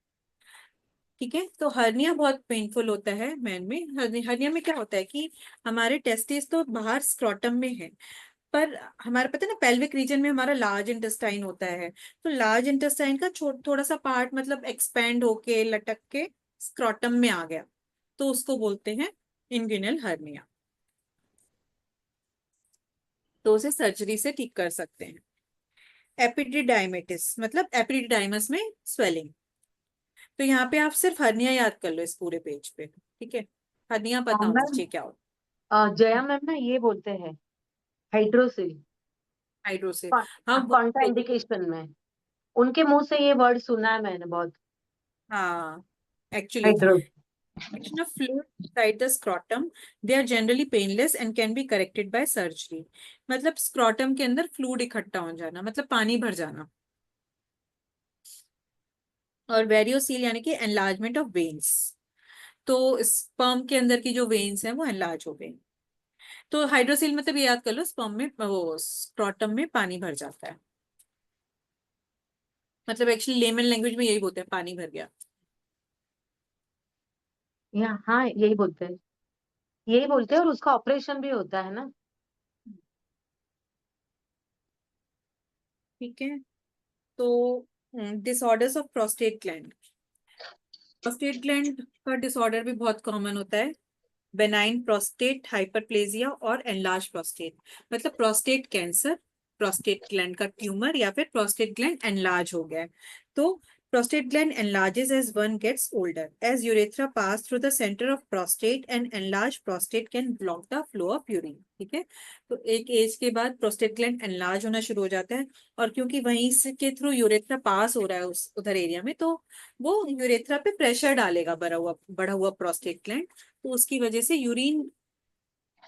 [SPEAKER 5] ठीक है, तो हर्निया बहुत पेनफुल होता है मैन में। हर्निया में क्या होता है कि हमारे टेस्टिस तो बाहर स्क्रोटम में है, पर हमारे पता है ना पेल्विक रीजन में हमारा लार्ज इंटेस्टाइन होता है, तो लार्ज इंटेस्टाइन का थोड़ा सा पार्ट मतलब एक्सपेंड होके लटक के स्क्रोटम में आ गया, तो उसको बोलते हैं इंग्यूनल हर्निया, तो उसे सर्जरी से ठीक कर सकते हैं। एपिडिडाइमेटिस मतलब एपिडिडाइमस में स्वेलिंग, तो यहाँ पे आप सिर्फ हर्निया याद कर लो इस पूरे पेज पे, ठीक है, हर्निया पता होना
[SPEAKER 7] मैम
[SPEAKER 5] चाहिए क्या होता
[SPEAKER 7] जया मैम ना ये बोलते हैं हाइड्रोसिल
[SPEAKER 5] है। हाइड्रोसिल, हाँ
[SPEAKER 7] कॉन्ट्रा इंडिकेशन में, उनके मुंह से ये वर्ड सुना है मैंने बहुत।
[SPEAKER 5] हाँ actually
[SPEAKER 7] hydro
[SPEAKER 5] action of fluid inside the scrotum, they are generally painless and can be corrected by surgery। मतलब स्क्रोटम के अंदर फ्लूइड इकट्ठा हो जाना मतलब पानी भर जाना, और वेरियोसील यानी कि एनलार्जमेंट ऑफ वेन्स, तो स्पर्म के अंदर की जो वेन्स हैं वो एनलार्ज हो गई। तो हाइड्रोसील मतलब ये याद कर लो, स्पर्म में वो स्क्रोटम में पानी भर जाता है, मतलब एक्चुअली लेमन लैंग्वेज में यही बोलते हैं, पानी भर गया।
[SPEAKER 7] हाँ यही बोलते हैं, यही बोलते हैं, और उसका ऑपरेशन भी होता है ना।
[SPEAKER 5] ठीक है, तो disorders of prostate gland, prostate gland का डिसऑर्डर भी बहुत कॉमन होता है, बेनाइन प्रोस्टेट हाइपरप्लेजिया और एनलार्ज प्रोस्टेट, मतलब प्रोस्टेट कैंसर, प्रोस्टेट ग्लैंड का ट्यूमर, या फिर प्रोस्टेट ग्लैंड एनलार्ज हो गया है। तो prostate gland enlarges as one gets older, as urethra pass through the center of prostate and enlarged prostate can block the flow of urine। ठीक है, तो एक एज के बाद प्रोस्टेट ग्लैंड एनलार्ज होना शुरू हो जाता है, और क्योंकि वहीं से के थ्रू यूरेथ्रा पास हो रहा है उस उधर एरिया में, तो वो यूरेथ्रा पे प्रेशर डालेगा बढ़ा हुआ प्रोस्टेट ग्लैंड, तो उसकी वजह से यूरिन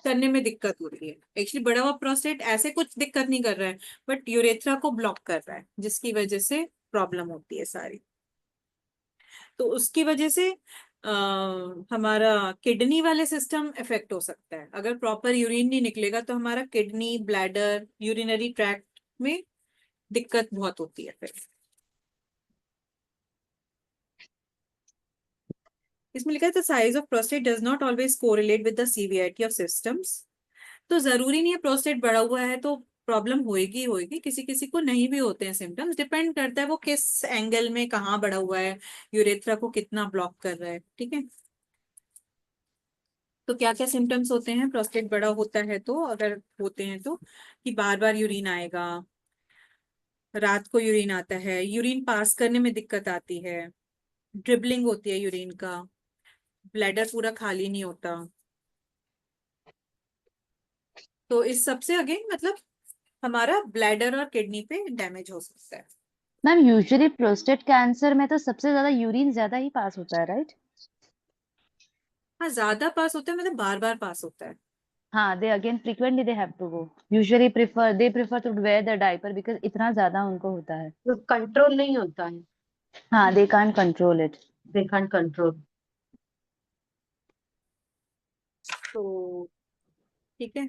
[SPEAKER 5] करने में दिक्कत हो रही है। एक्चुअली बड़ा हुआ प्रोस्टेट ऐसे कुछ दिक्कत नहीं कर रहा है, बट यूरेथ्रा को ब्लॉक कर रहा है, जिसकी वजह से प्रॉब्लम होती है सारी। तो उसकी वजह से हमारा किडनी वाले सिस्टम इफेक्ट हो सकता है, अगर प्रॉपर यूरिन नहीं निकलेगा तो हमारा किडनी, ब्लैडर, यूरिनरी ट्रैक्ट में दिक्कत बहुत होती है फिर। इसमें लिखा है the size of prostate does not always correlate with the severity of systems, तो जरूरी नहीं है प्रोस्टेट बड़ा हुआ है तो प्रॉब्लम होएगी होएगी, किसी किसी को नहीं भी होते हैं सिम्टम्स, डिपेंड करता है वो किस एंगल में कहाँ बढ़ा हुआ है, यूरेथ्रा को कितना ब्लॉक कर रहा है। ठीक है, तो क्या क्या सिम्टम्स होते हैं प्रोस्टेट बड़ा होता है तो, अगर होते हैं तो, कि बार बार यूरिन आएगा, रात को यूरिन आता है, यूरिन पास करने में दिक्कत आती है, ड्रिबलिंग होती है यूरिन का, ब्लैडर पूरा खाली नहीं होता। तो इस सब से अगेन मतलब हमारा ब्लैडर और किडनी पे डैमेज हो सकता है।
[SPEAKER 3] मैम यूजुअली प्रोस्टेट कैंसर में तो सबसे ज्यादा यूरिन ज्यादा ही पास होता है, राइट?
[SPEAKER 5] हाँ, ज्यादा पास होता है मतलब बार बार पास होता है।
[SPEAKER 3] हाँ, they again frequently they have to go, usually prefer to wear the diaper because इतना ज्यादा उनको होता है।
[SPEAKER 7] तो कंट्रोल नहीं होता है,
[SPEAKER 3] हाँ, they can't control it.
[SPEAKER 7] They can't control.
[SPEAKER 5] तो ठीक है,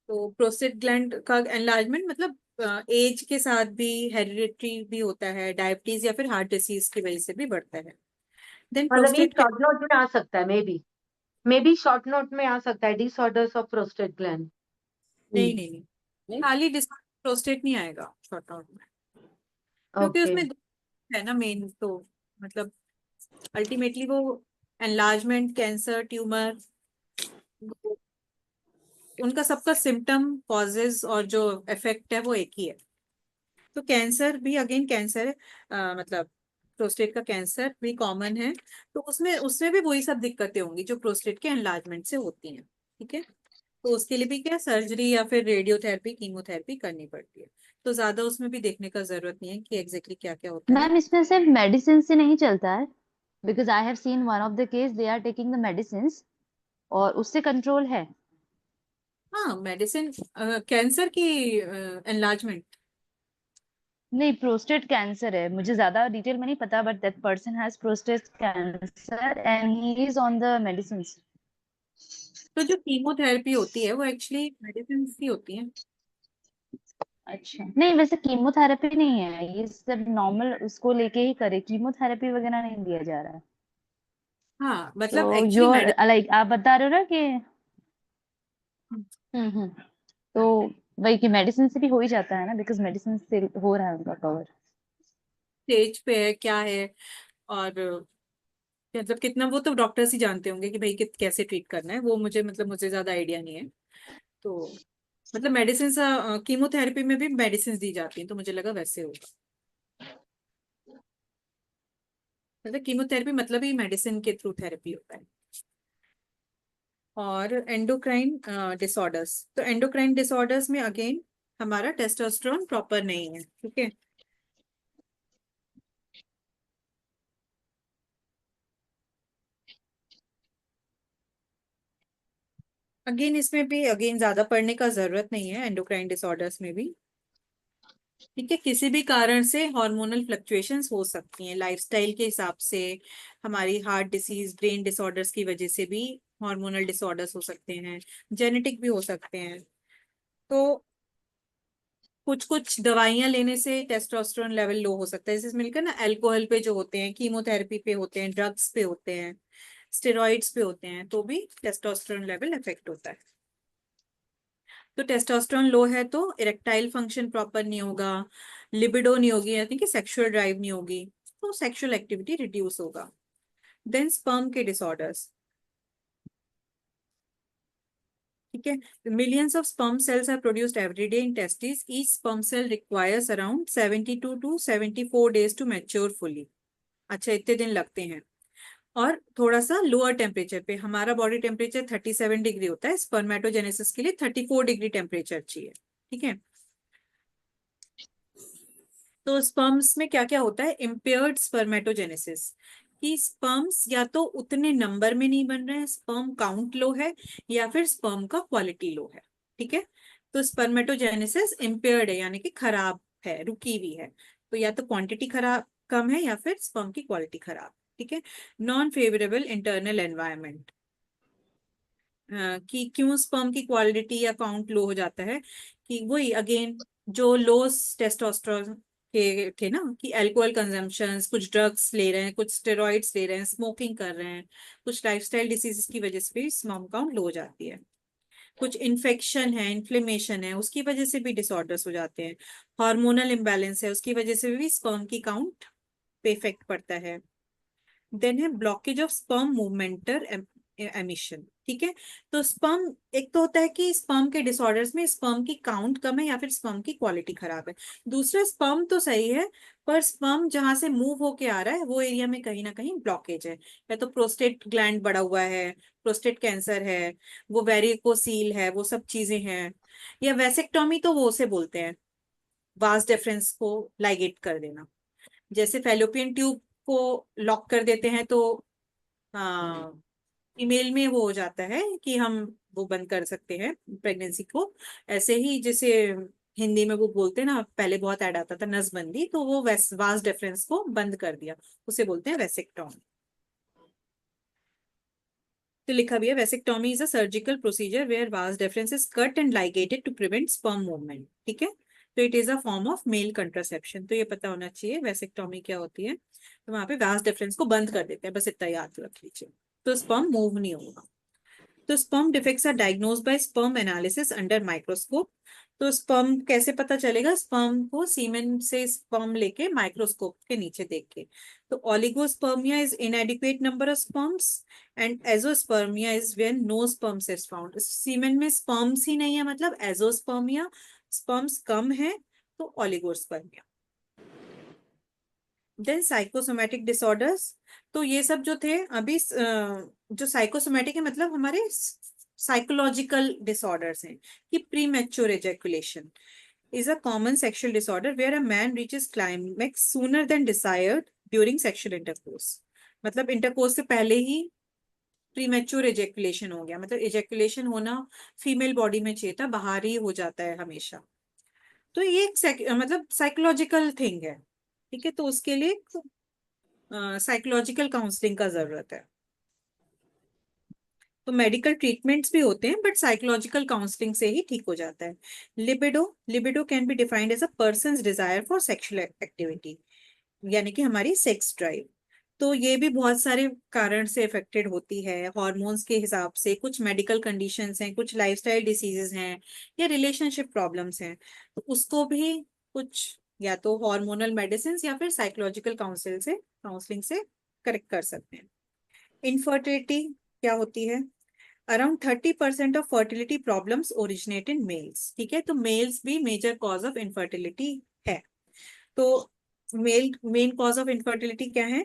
[SPEAKER 5] तो प्रोस्टेट ग्लैंड का एनलार्जमेंट मतलब एज के साथ भी, हेरिडिटरी भी होता है, डायबिटीज या फिर हार्ट डिसीज की वजह से भी बढ़ता है। देन
[SPEAKER 7] मतलब ये
[SPEAKER 5] प्रोस्टेट
[SPEAKER 7] शॉर्ट नोट में आ सकता है, मे बी शॉर्ट नोट में आ सकता है, डिसऑर्डर्स ऑफ प्रोस्टेट ग्लैंड।
[SPEAKER 5] नहीं नहीं नहीं, खाली प्रोस्टेट नहीं आएगा शॉर्ट आउट में, क्योंकि
[SPEAKER 7] ओके,
[SPEAKER 5] उसमें दो है ना मेन, तो मतलब अल्टीमेटली वो एनलार्जमेंट, कैंसर, ट्यूमर, उनका सबका सिम्टम, कॉजेज और जो इफेक्ट है वो एक ही है। तो कैंसर भी अगेन कैंसर है, मतलब प्रोस्टेट का कैंसर भी कॉमन है, तो उसमें उसमें भी वही सब दिक्कतें होंगी जो प्रोस्टेट के एनलार्जमेंट से होती हैं। ठीक है, तो उसके लिए भी क्या सर्जरी या फिर रेडियोथेरेपी, कीमोथेरेपी करनी पड़ती है। तो ज्यादा उसमें भी देखने का जरूरत नहीं है कि एग्जैक्टली क्या क्या होता है।
[SPEAKER 3] मैम इसमें सिर्फ मेडिसिन से नहीं चलता है, because I have seen one of the case they are taking the medicine और उससे कंट्रोल है।
[SPEAKER 5] हाँ, मेडिसिन कैंसर की एनलार्जमेंट।
[SPEAKER 3] नहीं, प्रोस्टेट कैंसर है, मुझे ज्यादा डिटेल में नहीं पता, but that person has prostate cancer and he is on the medicine.
[SPEAKER 5] तो जो कीमोथेरेपी होती है वो एक्चुअली मेडिसिन ही होती है।
[SPEAKER 3] अच्छा, नहीं वैसे कीमोथेरेपी नहीं है ये, सब नॉर्मल उसको लेके ही करे, कीमोथेरेपी वगैरह नहीं दिया जा रहा है।
[SPEAKER 5] हाँ मतलब
[SPEAKER 3] तो
[SPEAKER 5] एक्चुअली
[SPEAKER 3] योर
[SPEAKER 5] मेडिसिन।
[SPEAKER 3] लाइक आप बता रहे हो ना कि तो वही कि मेडिसिन से भी हो ही जाता है ना, बिकॉज मेडिसिन से हो रहा है उनका कवर।
[SPEAKER 5] स्टेज पे है क्या है, और मतलब कितना, वो तो डॉक्टर्स ही जानते होंगे कि भाई कैसे ट्रीट करना है, वो मुझे मतलब मुझे ज्यादा आइडिया नहीं है। तो मतलब मेडिसिन, कीमोथेरेपी में भी मेडिसिन दी जाती हैं, तो मुझे लगा वैसे होगा। मतलब कीमोथेरेपी मतलब ही मेडिसिन के थ्रू थेरेपी होता है। और एंडोक्राइन डिसऑर्डर्स, तो एंडोक्राइन डिसऑर्डर्स में अगेन हमारा टेस्टोस्टेरोन प्रॉपर नहीं है। ठीक है, अगेन इसमें भी अगेन ज्यादा पढ़ने का जरूरत नहीं है एंडोक्राइन डिसऑर्डर्स में भी। ठीक है, किसी भी कारण से हार्मोनल फ्लक्चुएशंस हो सकती हैं लाइफस्टाइल के हिसाब से, हमारी हार्ट डिसीज, ब्रेन डिसऑर्डर्स की वजह से भी हार्मोनल डिसऑर्डर्स हो सकते हैं, जेनेटिक भी हो सकते हैं। तो कुछ कुछ दवाइयां लेने से टेस्टोस्टेरोन लेवल लो हो सकता है, जैसे मिलकर ना अल्कोहल पे जो होते हैं, कीमोथेरेपी पे होते हैं, ड्रग्स पे होते हैं, स्टेरॉइड्स पे होते हैं, तो भी टेस्टोस्टेरोन लेवल इफेक्ट होता है। तो टेस्टोस्टेरोन लो है तो इरेक्टाइल फंक्शन प्रॉपर नहीं होगा, लिबिडो नहीं होगी, यानी कि सेक्सुअल ड्राइव नहीं होगी, तो सेक्सुअल एक्टिविटी रिड्यूस होगा। देन स्पर्म के डिसऑर्डर्स। ठीक है, millions of sperm cells are produced every day in testis, each sperm cell requires around 72 to 74 days to mature fully. अच्छा, इतने दिन लगते हैं। और थोड़ा सा लोअर टेम्परेचर पे, हमारा बॉडी टेम्परेचर 37 डिग्री होता है, स्पर्मेटोजेनेसिस के लिए 34 डिग्री टेम्परेचर चाहिए। ठीक है, तो स्पर्म्स में क्या क्या होता है, इम्पेयर्ड स्पर्मेटोजेनेसिस, कि स्पर्म्स या तो उतने नंबर में नहीं बन रहे हैं, स्पर्म काउंट लो है, या फिर स्पर्म का क्वालिटी लो है। ठीक है, तो स्पर्मेटोजेनेसिस इम्पेयर्ड है यानी कि खराब है, रुकी हुई है, तो या तो क्वांटिटी खराब कम है या फिर स्पर्म की क्वालिटी खराब। ठीक है, नॉन फेवरेबल इंटरनल एनवायरमेंट, कि क्यों स्पर्म की क्वालिटी या काउंट लो हो जाता है, कि वही अगेन जो लो टेस्टोस्टेरोन के थे ना, कि अल्कोहल कंजम्पशन, कुछ ड्रग्स ले रहे हैं, कुछ स्टेरॉइड्स ले रहे हैं, स्मोकिंग कर रहे हैं, कुछ लाइफस्टाइल डिसीजेस की वजह से भी स्पर्म काउंट लो हो जाती है। कुछ इन्फेक्शन है, इन्फ्लेमेशन है, उसकी वजह से भी डिसऑर्डर्स हो जाते हैं। हार्मोनल इम्बैलेंस है, उसकी वजह से भी स्पर्म की काउंट पे इफेक्ट पड़ता है। देन है ब्लॉकेज ऑफ स्पर्म मूवमेंटर एमिशन। ठीक है, तो स्पर्म, एक तो होता है कि स्पर्म के डिसऑर्डर्स में स्पर्म की काउंट कम है या फिर स्पर्म की क्वालिटी खराब है। दूसरा, स्पर्म तो सही है पर स्पर्म जहां से मूव होके आ रहा है वो एरिया में कहीं ना कहीं ब्लॉकेज है, या तो प्रोस्टेट ग्लैंड बढ़ा हुआ है, प्रोस्टेट कैंसर है, वो वेरिकोसील है, वो सब चीजें हैं, या वेसेक्टोमी तो वो उसे बोलते हैं वास डेफरेंस को लाइगेट कर देना। जैसे फैलोपियन ट्यूब को लॉक कर देते हैं तो हाँ, ईमेल में वो हो जाता है कि हम वो बंद कर सकते हैं प्रेगनेंसी को। ऐसे ही जैसे हिंदी में वो बोलते हैं ना, पहले बहुत ऐड आता था नसबंदी, तो वो वास डिफरेंस को बंद कर दिया, उसे बोलते हैं वेसेक्टॉमी। तो लिखा भी है, vasectomy is a surgical procedure where vas deferens is cut and ligated to prevent sperm movement. ठीक है, तो it is a form of male contraception. तो ये पता होना चाहिए वेसेक्टॉमी क्या होती है। तो वहां पे वास डिफरेंस को बंद कर देते हैं, बस इतना याद रख लीजिए, तो स्पर्म मूव नहीं होगा। तो sperm defects are diagnosed by sperm analysis under microscope. तो स्पर्म कैसे पता चलेगा? स्पर्म को सीमेन से स्पर्म लेके माइक्रोस्कोप के नीचे देख के। तो oligospermia is inadequate number of sperms and azoospermia is when no sperms is found. Semen में स्पर्म्स ही नहीं है, मतलब एजोस्पर्मिया, स्पर्म्स कम है तो ओलिगोस्पर्मिया। Then psychosomatic disorders. तो ये सब जो थे अभी जो साइकोसोमेटिक है मतलब हमारे साइकोलॉजिकल डिसऑर्डर्स हैं, कि premature ejaculation is a common sexual disorder where a man reaches climax sooner than desired during sexual intercourse। मतलब इंटरकोर्स से पहले ही प्रीमेच्योर एजैकुलेशन हो गया, मतलब एजैकुलेशन होना फीमेल बॉडी में चाहिए था, बाहर ही हो जाता है हमेशा। तो ये एक मतलब साइकोलॉजिकल थिंग है। ठीक है, तो उसके लिए साइकोलॉजिकल काउंसलिंग का जरूरत है। तो मेडिकल ट्रीटमेंट्स भी होते हैं बट साइकोलॉजिकल काउंसलिंग से ही ठीक हो जाता है। Libido, libido can be defined as a person's desire for sexual activity, यानी कि हमारी सेक्स ड्राइव। तो ये भी बहुत सारे कारण से इफेक्टेड होती है, हॉर्मोन्स के हिसाब से, कुछ मेडिकल कंडीशंस हैं, कुछ लाइफस्टाइल डिसीजेस हैं, या रिलेशनशिप प्रॉब्लम्स हैं, तो उसको भी कुछ या तो हार्मोनल मेडिसिन या फिर साइकोलॉजिकल काउंसलिंग से करेक्ट कर सकते हैं। इनफर्टिलिटी क्या होती है? Around 30% of fertility problems originate in males. ठीक है, तो मेल्स भी मेजर कॉज ऑफ इनफर्टिलिटी है। तो मेन कॉज ऑफ इनफर्टिलिटी क्या है?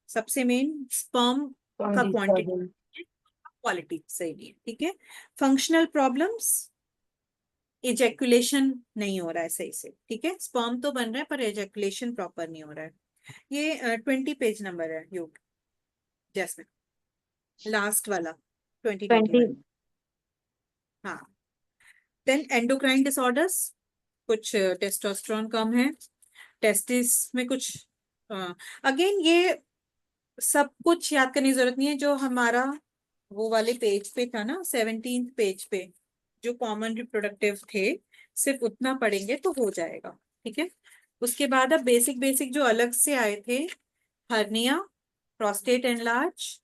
[SPEAKER 5] सबसे मेन स्पर्म का क्वांटिटी, क्वालिटी सही नहीं है। ठीक है, फंक्शनल प्रॉब्लम्स, इजैकुलेशन नहीं हो रहा है सही से। ठीक है, स्पर्म तो बन रहा है पर इजैकुलेशन प्रॉपर नहीं हो रहा है। ये 20 पेज नंबर है योग, जैस्मिन लास्ट वाला 2021। हाँ, देन एंडोक्राइन डिसऑर्डर्स, कुछ टेस्टोस्टेरोन कम है, टेस्टिस में कुछ, अगेन ये सब कुछ याद करने की जरूरत नहीं है। जो हमारा वो वाले पेज पे था ना, 17th पेज पे जो कॉमन रिप्रोडक्टिव थे, सिर्फ उतना पढ़ेंगे तो हो जाएगा। ठीक है, उसके बाद अब बेसिक बेसिक जो अलग से आए थे, हर्निया, प्रोस्टेट एनलार्ज,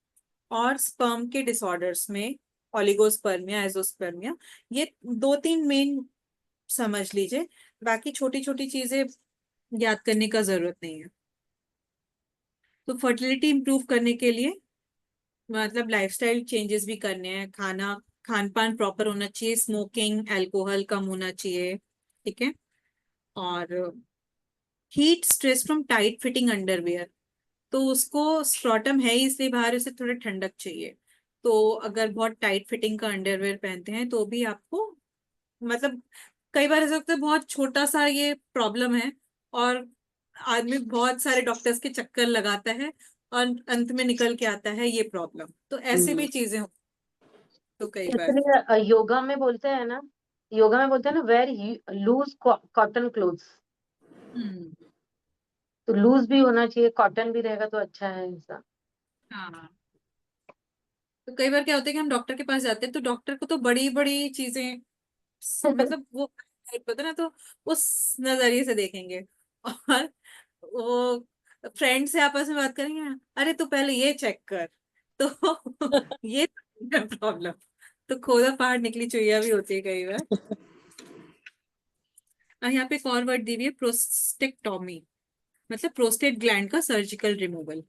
[SPEAKER 5] और स्पर्म के डिसऑर्डर्स में ओलिगोस्पर्मिया, एजोस्पर्मिया, ये 2-3 मेन समझ लीजिए, बाकी छोटी छोटी चीजें याद करने का जरूरत नहीं है। तो फर्टिलिटी इंप्रूव करने के लिए मतलब लाइफस्टाइल चेंजेस भी करने हैं, खान पान प्रॉपर होना चाहिए, स्मोकिंग, अल्कोहल कम होना चाहिए। ठीक है, और heat stress from tight fitting underwear. तो उसको स्ट्रॉटम है ही इसलिए बाहर, उसे थोड़ा ठंडक चाहिए। तो अगर बहुत टाइट फिटिंग का अंडरवेयर पहनते हैं तो भी आपको मतलब कई बार ऐसा होता है बहुत छोटा सा ये प्रॉब्लम है और आदमी बहुत सारे डॉक्टर्स के चक्कर लगाता है और अंत में निकल के आता है ये प्रॉब्लम। तो ऐसे भी चीजें तो कई बार
[SPEAKER 7] इसलिए योगा में बोलते हैं ना, योगा में बोलते हैं ना, वेयर लूज कॉटन क्लोथ्स। तो लूज भी होना चाहिए, कॉटन भी रहेगा तो अच्छा है ऐसा।
[SPEAKER 5] हाँ, तो कई बार क्या होता है कि हम डॉक्टर के पास जाते हैं तो डॉक्टर को तो बड़ी बड़ी चीजें मतलब वो होता है ना, तो उस नजरिए से देखेंगे, और वो फ्रेंड से आपस में बात करेंगे, अरे तू पहले ये चेक कर, तो ये प्रॉब्लम। तो खोदा पहाड़ निकली चुईया भी होती है कई बार। यहाँ पे एक और वर्ड दी हुई है प्रोस्टेक्टोमी, मतलब प्रोस्टेट ग्लैंड का सर्जिकल रिमूवल।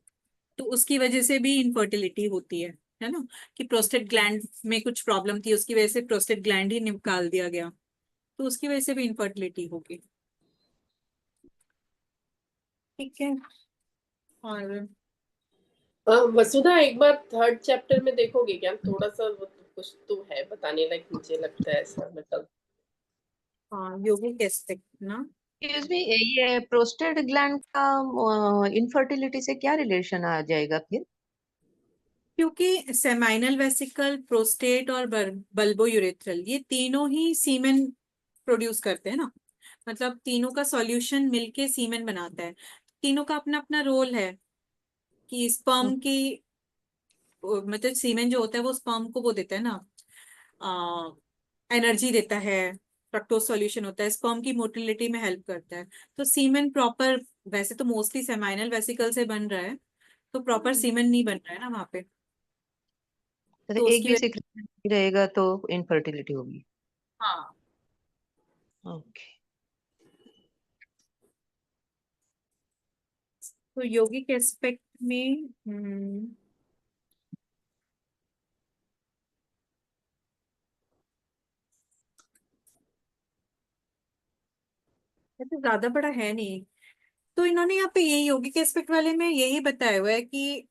[SPEAKER 5] तो उसकी वजह से भी इनफर्टिलिटी होती है ना, कि प्रोस्टेट ग्लैंड में कुछ प्रॉब्लम थी, उसकी वजह से प्रोस्टेट ग्लैंड ही निकाल दिया गया, तो उसकी वजह से भी इनफर्टिलिटी होगी। ठीक है। और
[SPEAKER 8] वसुधा एक बार थर्ड चैप्टर में देखोगे क्या? थोड़ा सा कुछ तो है बताने लायक, मुझे लगता है ऐसा, मतलब
[SPEAKER 5] हाँ, यौगिक एस्पेक्ट ना।
[SPEAKER 9] एक्सक्यूज मी, ये प्रोस्टेट ग्लैंड का इनफर्टिलिटी से क्या रिलेशन आ जाएगा फिर?
[SPEAKER 5] क्योंकि सेमाइनल वेसिकल, प्रोस्टेट और बल्बो यूरेथ्रल, ये तीनों ही सीमेन प्रोड्यूस करते हैं ना, मतलब तीनों का सॉल्यूशन मिलके सीमेन बनाता है। तीनों का अपना अपना रोल है कि स्पर्म की मतलब सीमेन जो होता है वो स्पर्म को वो देता है ना, एनर्जी देता है, फ्रक्टोज सॉल्यूशन होता है, स्पर्म की मोटिलिटी में हेल्प करता है। तो सीमेन प्रॉपर, वैसे तो मोस्टली सेमाइनल वेसिकल से बन रहा है, तो प्रॉपर सीमेन नहीं बन रहा है ना वहाँ पे,
[SPEAKER 9] तो
[SPEAKER 5] तो
[SPEAKER 9] एक
[SPEAKER 5] उसकी
[SPEAKER 9] भी
[SPEAKER 5] वजह।
[SPEAKER 9] सिक्रेशन नहीं रहेगा तो इनफर्टिलिटी होगी।
[SPEAKER 5] हाँ,
[SPEAKER 9] ओके।
[SPEAKER 5] तो यौगिक एस्पेक्ट में ये तो ज्यादा बड़ा है नहीं। तो इन्होंने यहाँ पे ये यौगिक एस्पेक्ट वाले में यही बताया हुआ है कि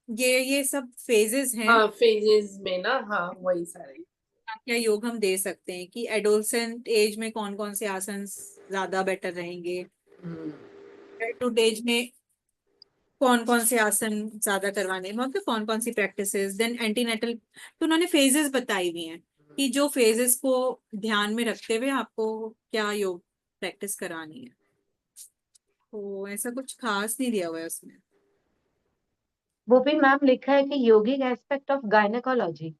[SPEAKER 5] ये सब फेजेस हैं,
[SPEAKER 8] हाँ फेजेस में ना, हाँ वही सारे।
[SPEAKER 5] क्या योग हम दे सकते हैं कि एडोलसेंट एज में कौन कौन से आसन ज्यादा बेटर रहेंगे, एडल्ट एज में कौन कौन से आसन ज्यादा करवाने, मतलब कौन कौन सी प्रैक्टिसेस, देन एंटीनेटल। तो उन्होंने फेजेस बताई हुई हैं कि जो फेजेस को ध्यान में रखते हुए आपको क्या योग प्रैक्टिस करानी है। तो ऐसा कुछ खास नहीं दिया हुआ है उसमें।
[SPEAKER 7] वो भी मैम लिखा है कि यौगिक एस्पेक्ट ऑफ गायनेकोलॉजी।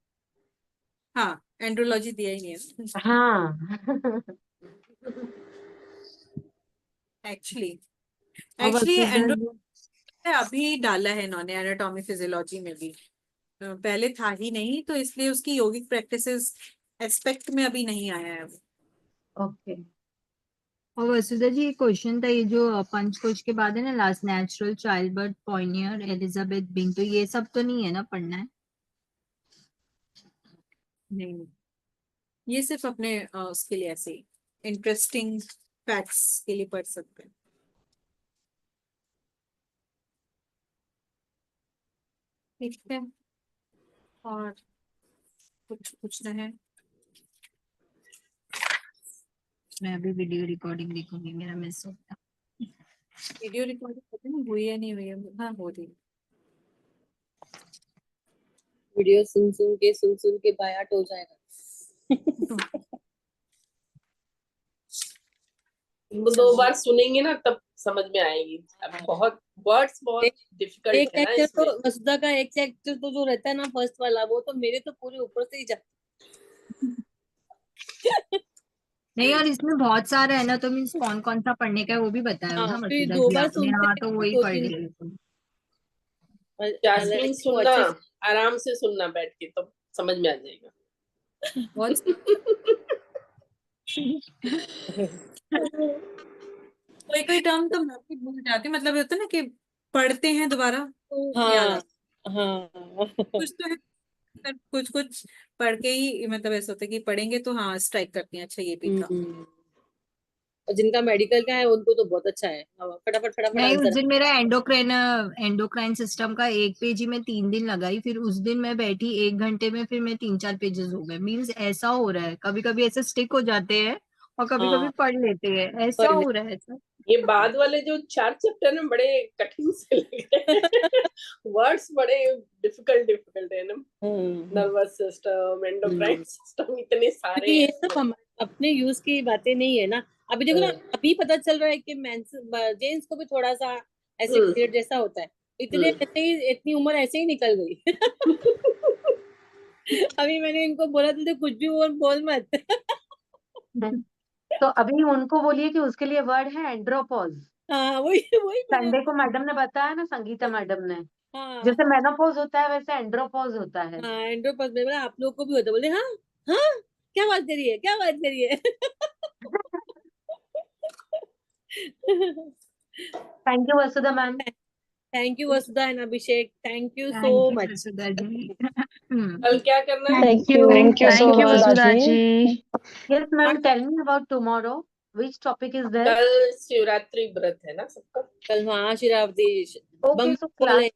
[SPEAKER 5] हाँ, एंड्रोलॉजी दिया ही नहीं है
[SPEAKER 7] हाँ
[SPEAKER 5] एक्चुअली।
[SPEAKER 3] और
[SPEAKER 5] एक्चुअली
[SPEAKER 3] वसुधा
[SPEAKER 5] एंड्रो
[SPEAKER 3] जी,
[SPEAKER 5] अभी डाला है इन्होंने एनाटॉमी फिजियोलॉजी में भी, पहले था ही नहीं, तो इसलिए उसकी यौगिक प्रैक्टिसेस एस्पेक्ट में अभी नहीं आया है वो।
[SPEAKER 7] ओके।
[SPEAKER 3] और वसुधा जी एक क्वेश्चन था, ये जो पंचकोश के बाद है ना last, natural child birth, pioneer, Elizabeth Bing, तो ये सब तो नहीं है ना पढ़ना है?
[SPEAKER 5] नहीं, ये सिर्फ अपने उसके लिए ऐसे इंटरेस्टिंग फैक्ट्स के लिए पढ़ सकते हैं। ठीक है। और कुछ पूछना है?
[SPEAKER 3] मैं अभी वीडियो रिकॉर्डिंग देखूंगी, मेरा मिस हो गया।
[SPEAKER 5] वीडियो रिकॉर्डिंग पता नहीं हुई है नहीं हुई है, हाँ हो रही है।
[SPEAKER 1] वीडियो सुन सुन के बायाट हो जाएगा।
[SPEAKER 8] दो बार सुनेंगे ना तब समझ में आएगी। अब बहुत वर्ड्स बहुत
[SPEAKER 1] एक
[SPEAKER 8] डिफिकल्ट है ना
[SPEAKER 1] लेक्चर तो
[SPEAKER 8] इसमें।
[SPEAKER 1] वसुधा का, एक लेक्चर तो जो रहता है ना फर्स्ट वाला, वो तो मेरे तो पूरे ऊपर से ही जाता
[SPEAKER 3] नहीं, और इसमें बहुत सारा है ना, तो मीन्स कौन कौन सा पढ़ने का है वो भी बताया हो
[SPEAKER 1] हाँ,
[SPEAKER 3] ना
[SPEAKER 1] तो ये
[SPEAKER 3] वसुधा
[SPEAKER 1] दो
[SPEAKER 3] जी
[SPEAKER 1] बार
[SPEAKER 3] आपने,
[SPEAKER 1] सुनते
[SPEAKER 3] हाँ
[SPEAKER 1] हैं
[SPEAKER 3] तो
[SPEAKER 1] तो
[SPEAKER 3] वही
[SPEAKER 1] दो
[SPEAKER 3] पढ़
[SPEAKER 1] तीन
[SPEAKER 3] लिए तुम।
[SPEAKER 8] जैस्मीन
[SPEAKER 1] को
[SPEAKER 8] सुनना,
[SPEAKER 1] अच्छे से।
[SPEAKER 8] आराम से सुनना बैठ के, तो समझ में आ जाएगा।
[SPEAKER 5] बहुत कोई कोई टर्म तो मैं भी भूल जाती हूँ, मतलब होता है ना कि पढ़ते हैं दोबारा तो याद
[SPEAKER 1] हाँ
[SPEAKER 5] आता।
[SPEAKER 1] हाँ।
[SPEAKER 5] कुछ तो है, कुछ कुछ पढ़ के ही मतलब ऐसा होता है कि पढ़ेंगे तो हाँ स्ट्राइक करती हैं, अच्छा ये भी था।
[SPEAKER 1] और जिनका मेडिकल का है उनको तो बहुत अच्छा है, फटाफट फटाफट
[SPEAKER 3] नहीं, उस
[SPEAKER 1] आंसर।
[SPEAKER 3] दिन मेरा एंडोक्राइन सिस्टम का एक पेज ही मैं 3 दिन लगाई, फिर उस दिन मैं बैठी 1 घंटे में, फिर मैं 3-4 पेजेस हो गए। मीन्स ऐसा हो रहा है, कभी कभी ऐसे स्टिक हो जाते हैं और कभी कभी
[SPEAKER 1] हाँ,
[SPEAKER 3] पढ़ लेते हैं, ऐसा
[SPEAKER 1] पढ़ ले।
[SPEAKER 3] हो रहा है सर।
[SPEAKER 8] ये बाद वाले जो 4 चैप्टर में बड़े कठिन से लग रहे हैं। वर्ड्स बड़े डिफिकल्ट है ना। नर्वस सिस्टम, एंडोक्राइन सिस्टम, इतने सारे
[SPEAKER 1] क्योंकि ये
[SPEAKER 8] हैं
[SPEAKER 1] सब
[SPEAKER 8] इसमें।
[SPEAKER 1] अपने यूज की बातें नहीं है ना। अभी देखो ना,
[SPEAKER 8] हाँ,
[SPEAKER 1] अभी पता चल रहा है कि जेंट्स को भी थोड़ा सा ऐसे
[SPEAKER 8] हम्म,
[SPEAKER 1] पीरियड जैसा होता है। इतने
[SPEAKER 8] हम्म।
[SPEAKER 1] ऐसे ही, इतनी उम्र ऐसे ही निकल गई। अभी मैंने इनको बोला तुझे कुछ भी बोल मत।
[SPEAKER 7] तो अभी उनको बोलिए कि उसके लिए वर्ड है एंड्रोपॉज।
[SPEAKER 1] हाँ, वही वही मैंने।
[SPEAKER 7] संडे को मैडम ने बताया ना, संगीता मैडम ने।
[SPEAKER 1] हाँ
[SPEAKER 7] जैसे मेनोपॉज होता है वैसे एंड्रोपॉज होता है।
[SPEAKER 1] हाँ एंड्रोपॉज में बोला आप लोग को भी होता है, बोले हाँ हाँ क्या बात करिए क्या बात करिए।
[SPEAKER 7] Thank you Vasudha ma'am.
[SPEAKER 1] Thank you Vasudha and Abhishek, thank you so
[SPEAKER 3] thank you
[SPEAKER 1] much.
[SPEAKER 3] Vasudha ji.
[SPEAKER 8] कल क्या करना है?
[SPEAKER 4] Thank you.
[SPEAKER 3] Thank you
[SPEAKER 4] so much,
[SPEAKER 3] Vasudha
[SPEAKER 4] Raji.
[SPEAKER 3] Ji.
[SPEAKER 7] Yes ma'am, tell me about tomorrow. Which topic is there?
[SPEAKER 8] कल शिवरात्रि व्रत है ना सबका?
[SPEAKER 1] कल महाशिवरात्रि बम
[SPEAKER 7] Okay, so
[SPEAKER 1] बोले।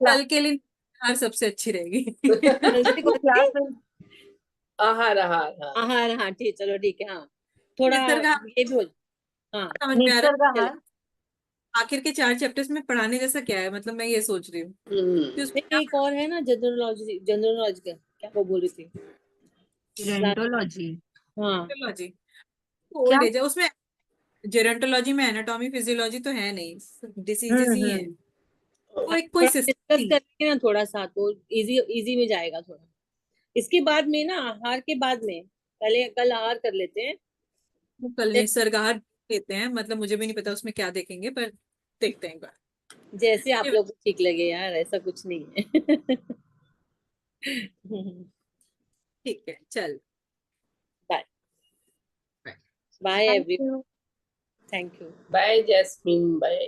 [SPEAKER 5] कल के लिए हार सबसे अच्छी रहेगी।
[SPEAKER 1] कल से कौन
[SPEAKER 7] class
[SPEAKER 1] सी?
[SPEAKER 7] will
[SPEAKER 8] आहार आहार हाँ
[SPEAKER 1] आहार, हाँ ठीक, चलो ठीक है, हाँ थोड़ा
[SPEAKER 5] निसर्ग
[SPEAKER 1] ये भी हो, हाँ
[SPEAKER 5] समझ में आ रहा
[SPEAKER 7] निसर्ग
[SPEAKER 5] है।
[SPEAKER 7] आहार।
[SPEAKER 5] आखिर के 4 चैप्टर्स में पढ़ाने जैसा क्या है, मतलब मैं ये सोच रही हूँ कि उसमें
[SPEAKER 1] नहीं एक और है ना जनरलॉजी, जनरलॉजी का क्या वो बोल रही थी,
[SPEAKER 3] जेरोंटोलॉजी।
[SPEAKER 1] हाँ
[SPEAKER 5] फिजियोलॉजी
[SPEAKER 7] क्या?
[SPEAKER 5] ओल्ड एज है उसमें। जेरोंटोलॉजी में एनाटॉमी फिजियोलॉजी तो है नहीं, डिसीजेस ही है। वो एक कोई
[SPEAKER 1] थोड़ा डिस्कस
[SPEAKER 5] सिस्टम
[SPEAKER 1] करेंगे ना थोड़ा सा तो इजी इजी में जाएगा थोड़ा। इसके बाद में ना आहार के बाद में, पहले कल आहार कर लेते हैं।
[SPEAKER 5] कल निसर्ग आहार लेते हैं, मतलब मुझे भी नहीं पता उसमें क्या देखेंगे, पर देखते हैं एक बार।
[SPEAKER 1] जैसे आप लोग को ठीक लगे यार, ऐसा कुछ नहीं है।
[SPEAKER 5] ठीक है चल।
[SPEAKER 1] Bye
[SPEAKER 5] Bye.
[SPEAKER 1] Bye
[SPEAKER 7] Thank
[SPEAKER 1] every,
[SPEAKER 7] you.
[SPEAKER 1] Thank you.
[SPEAKER 8] Bye Jasmine bye.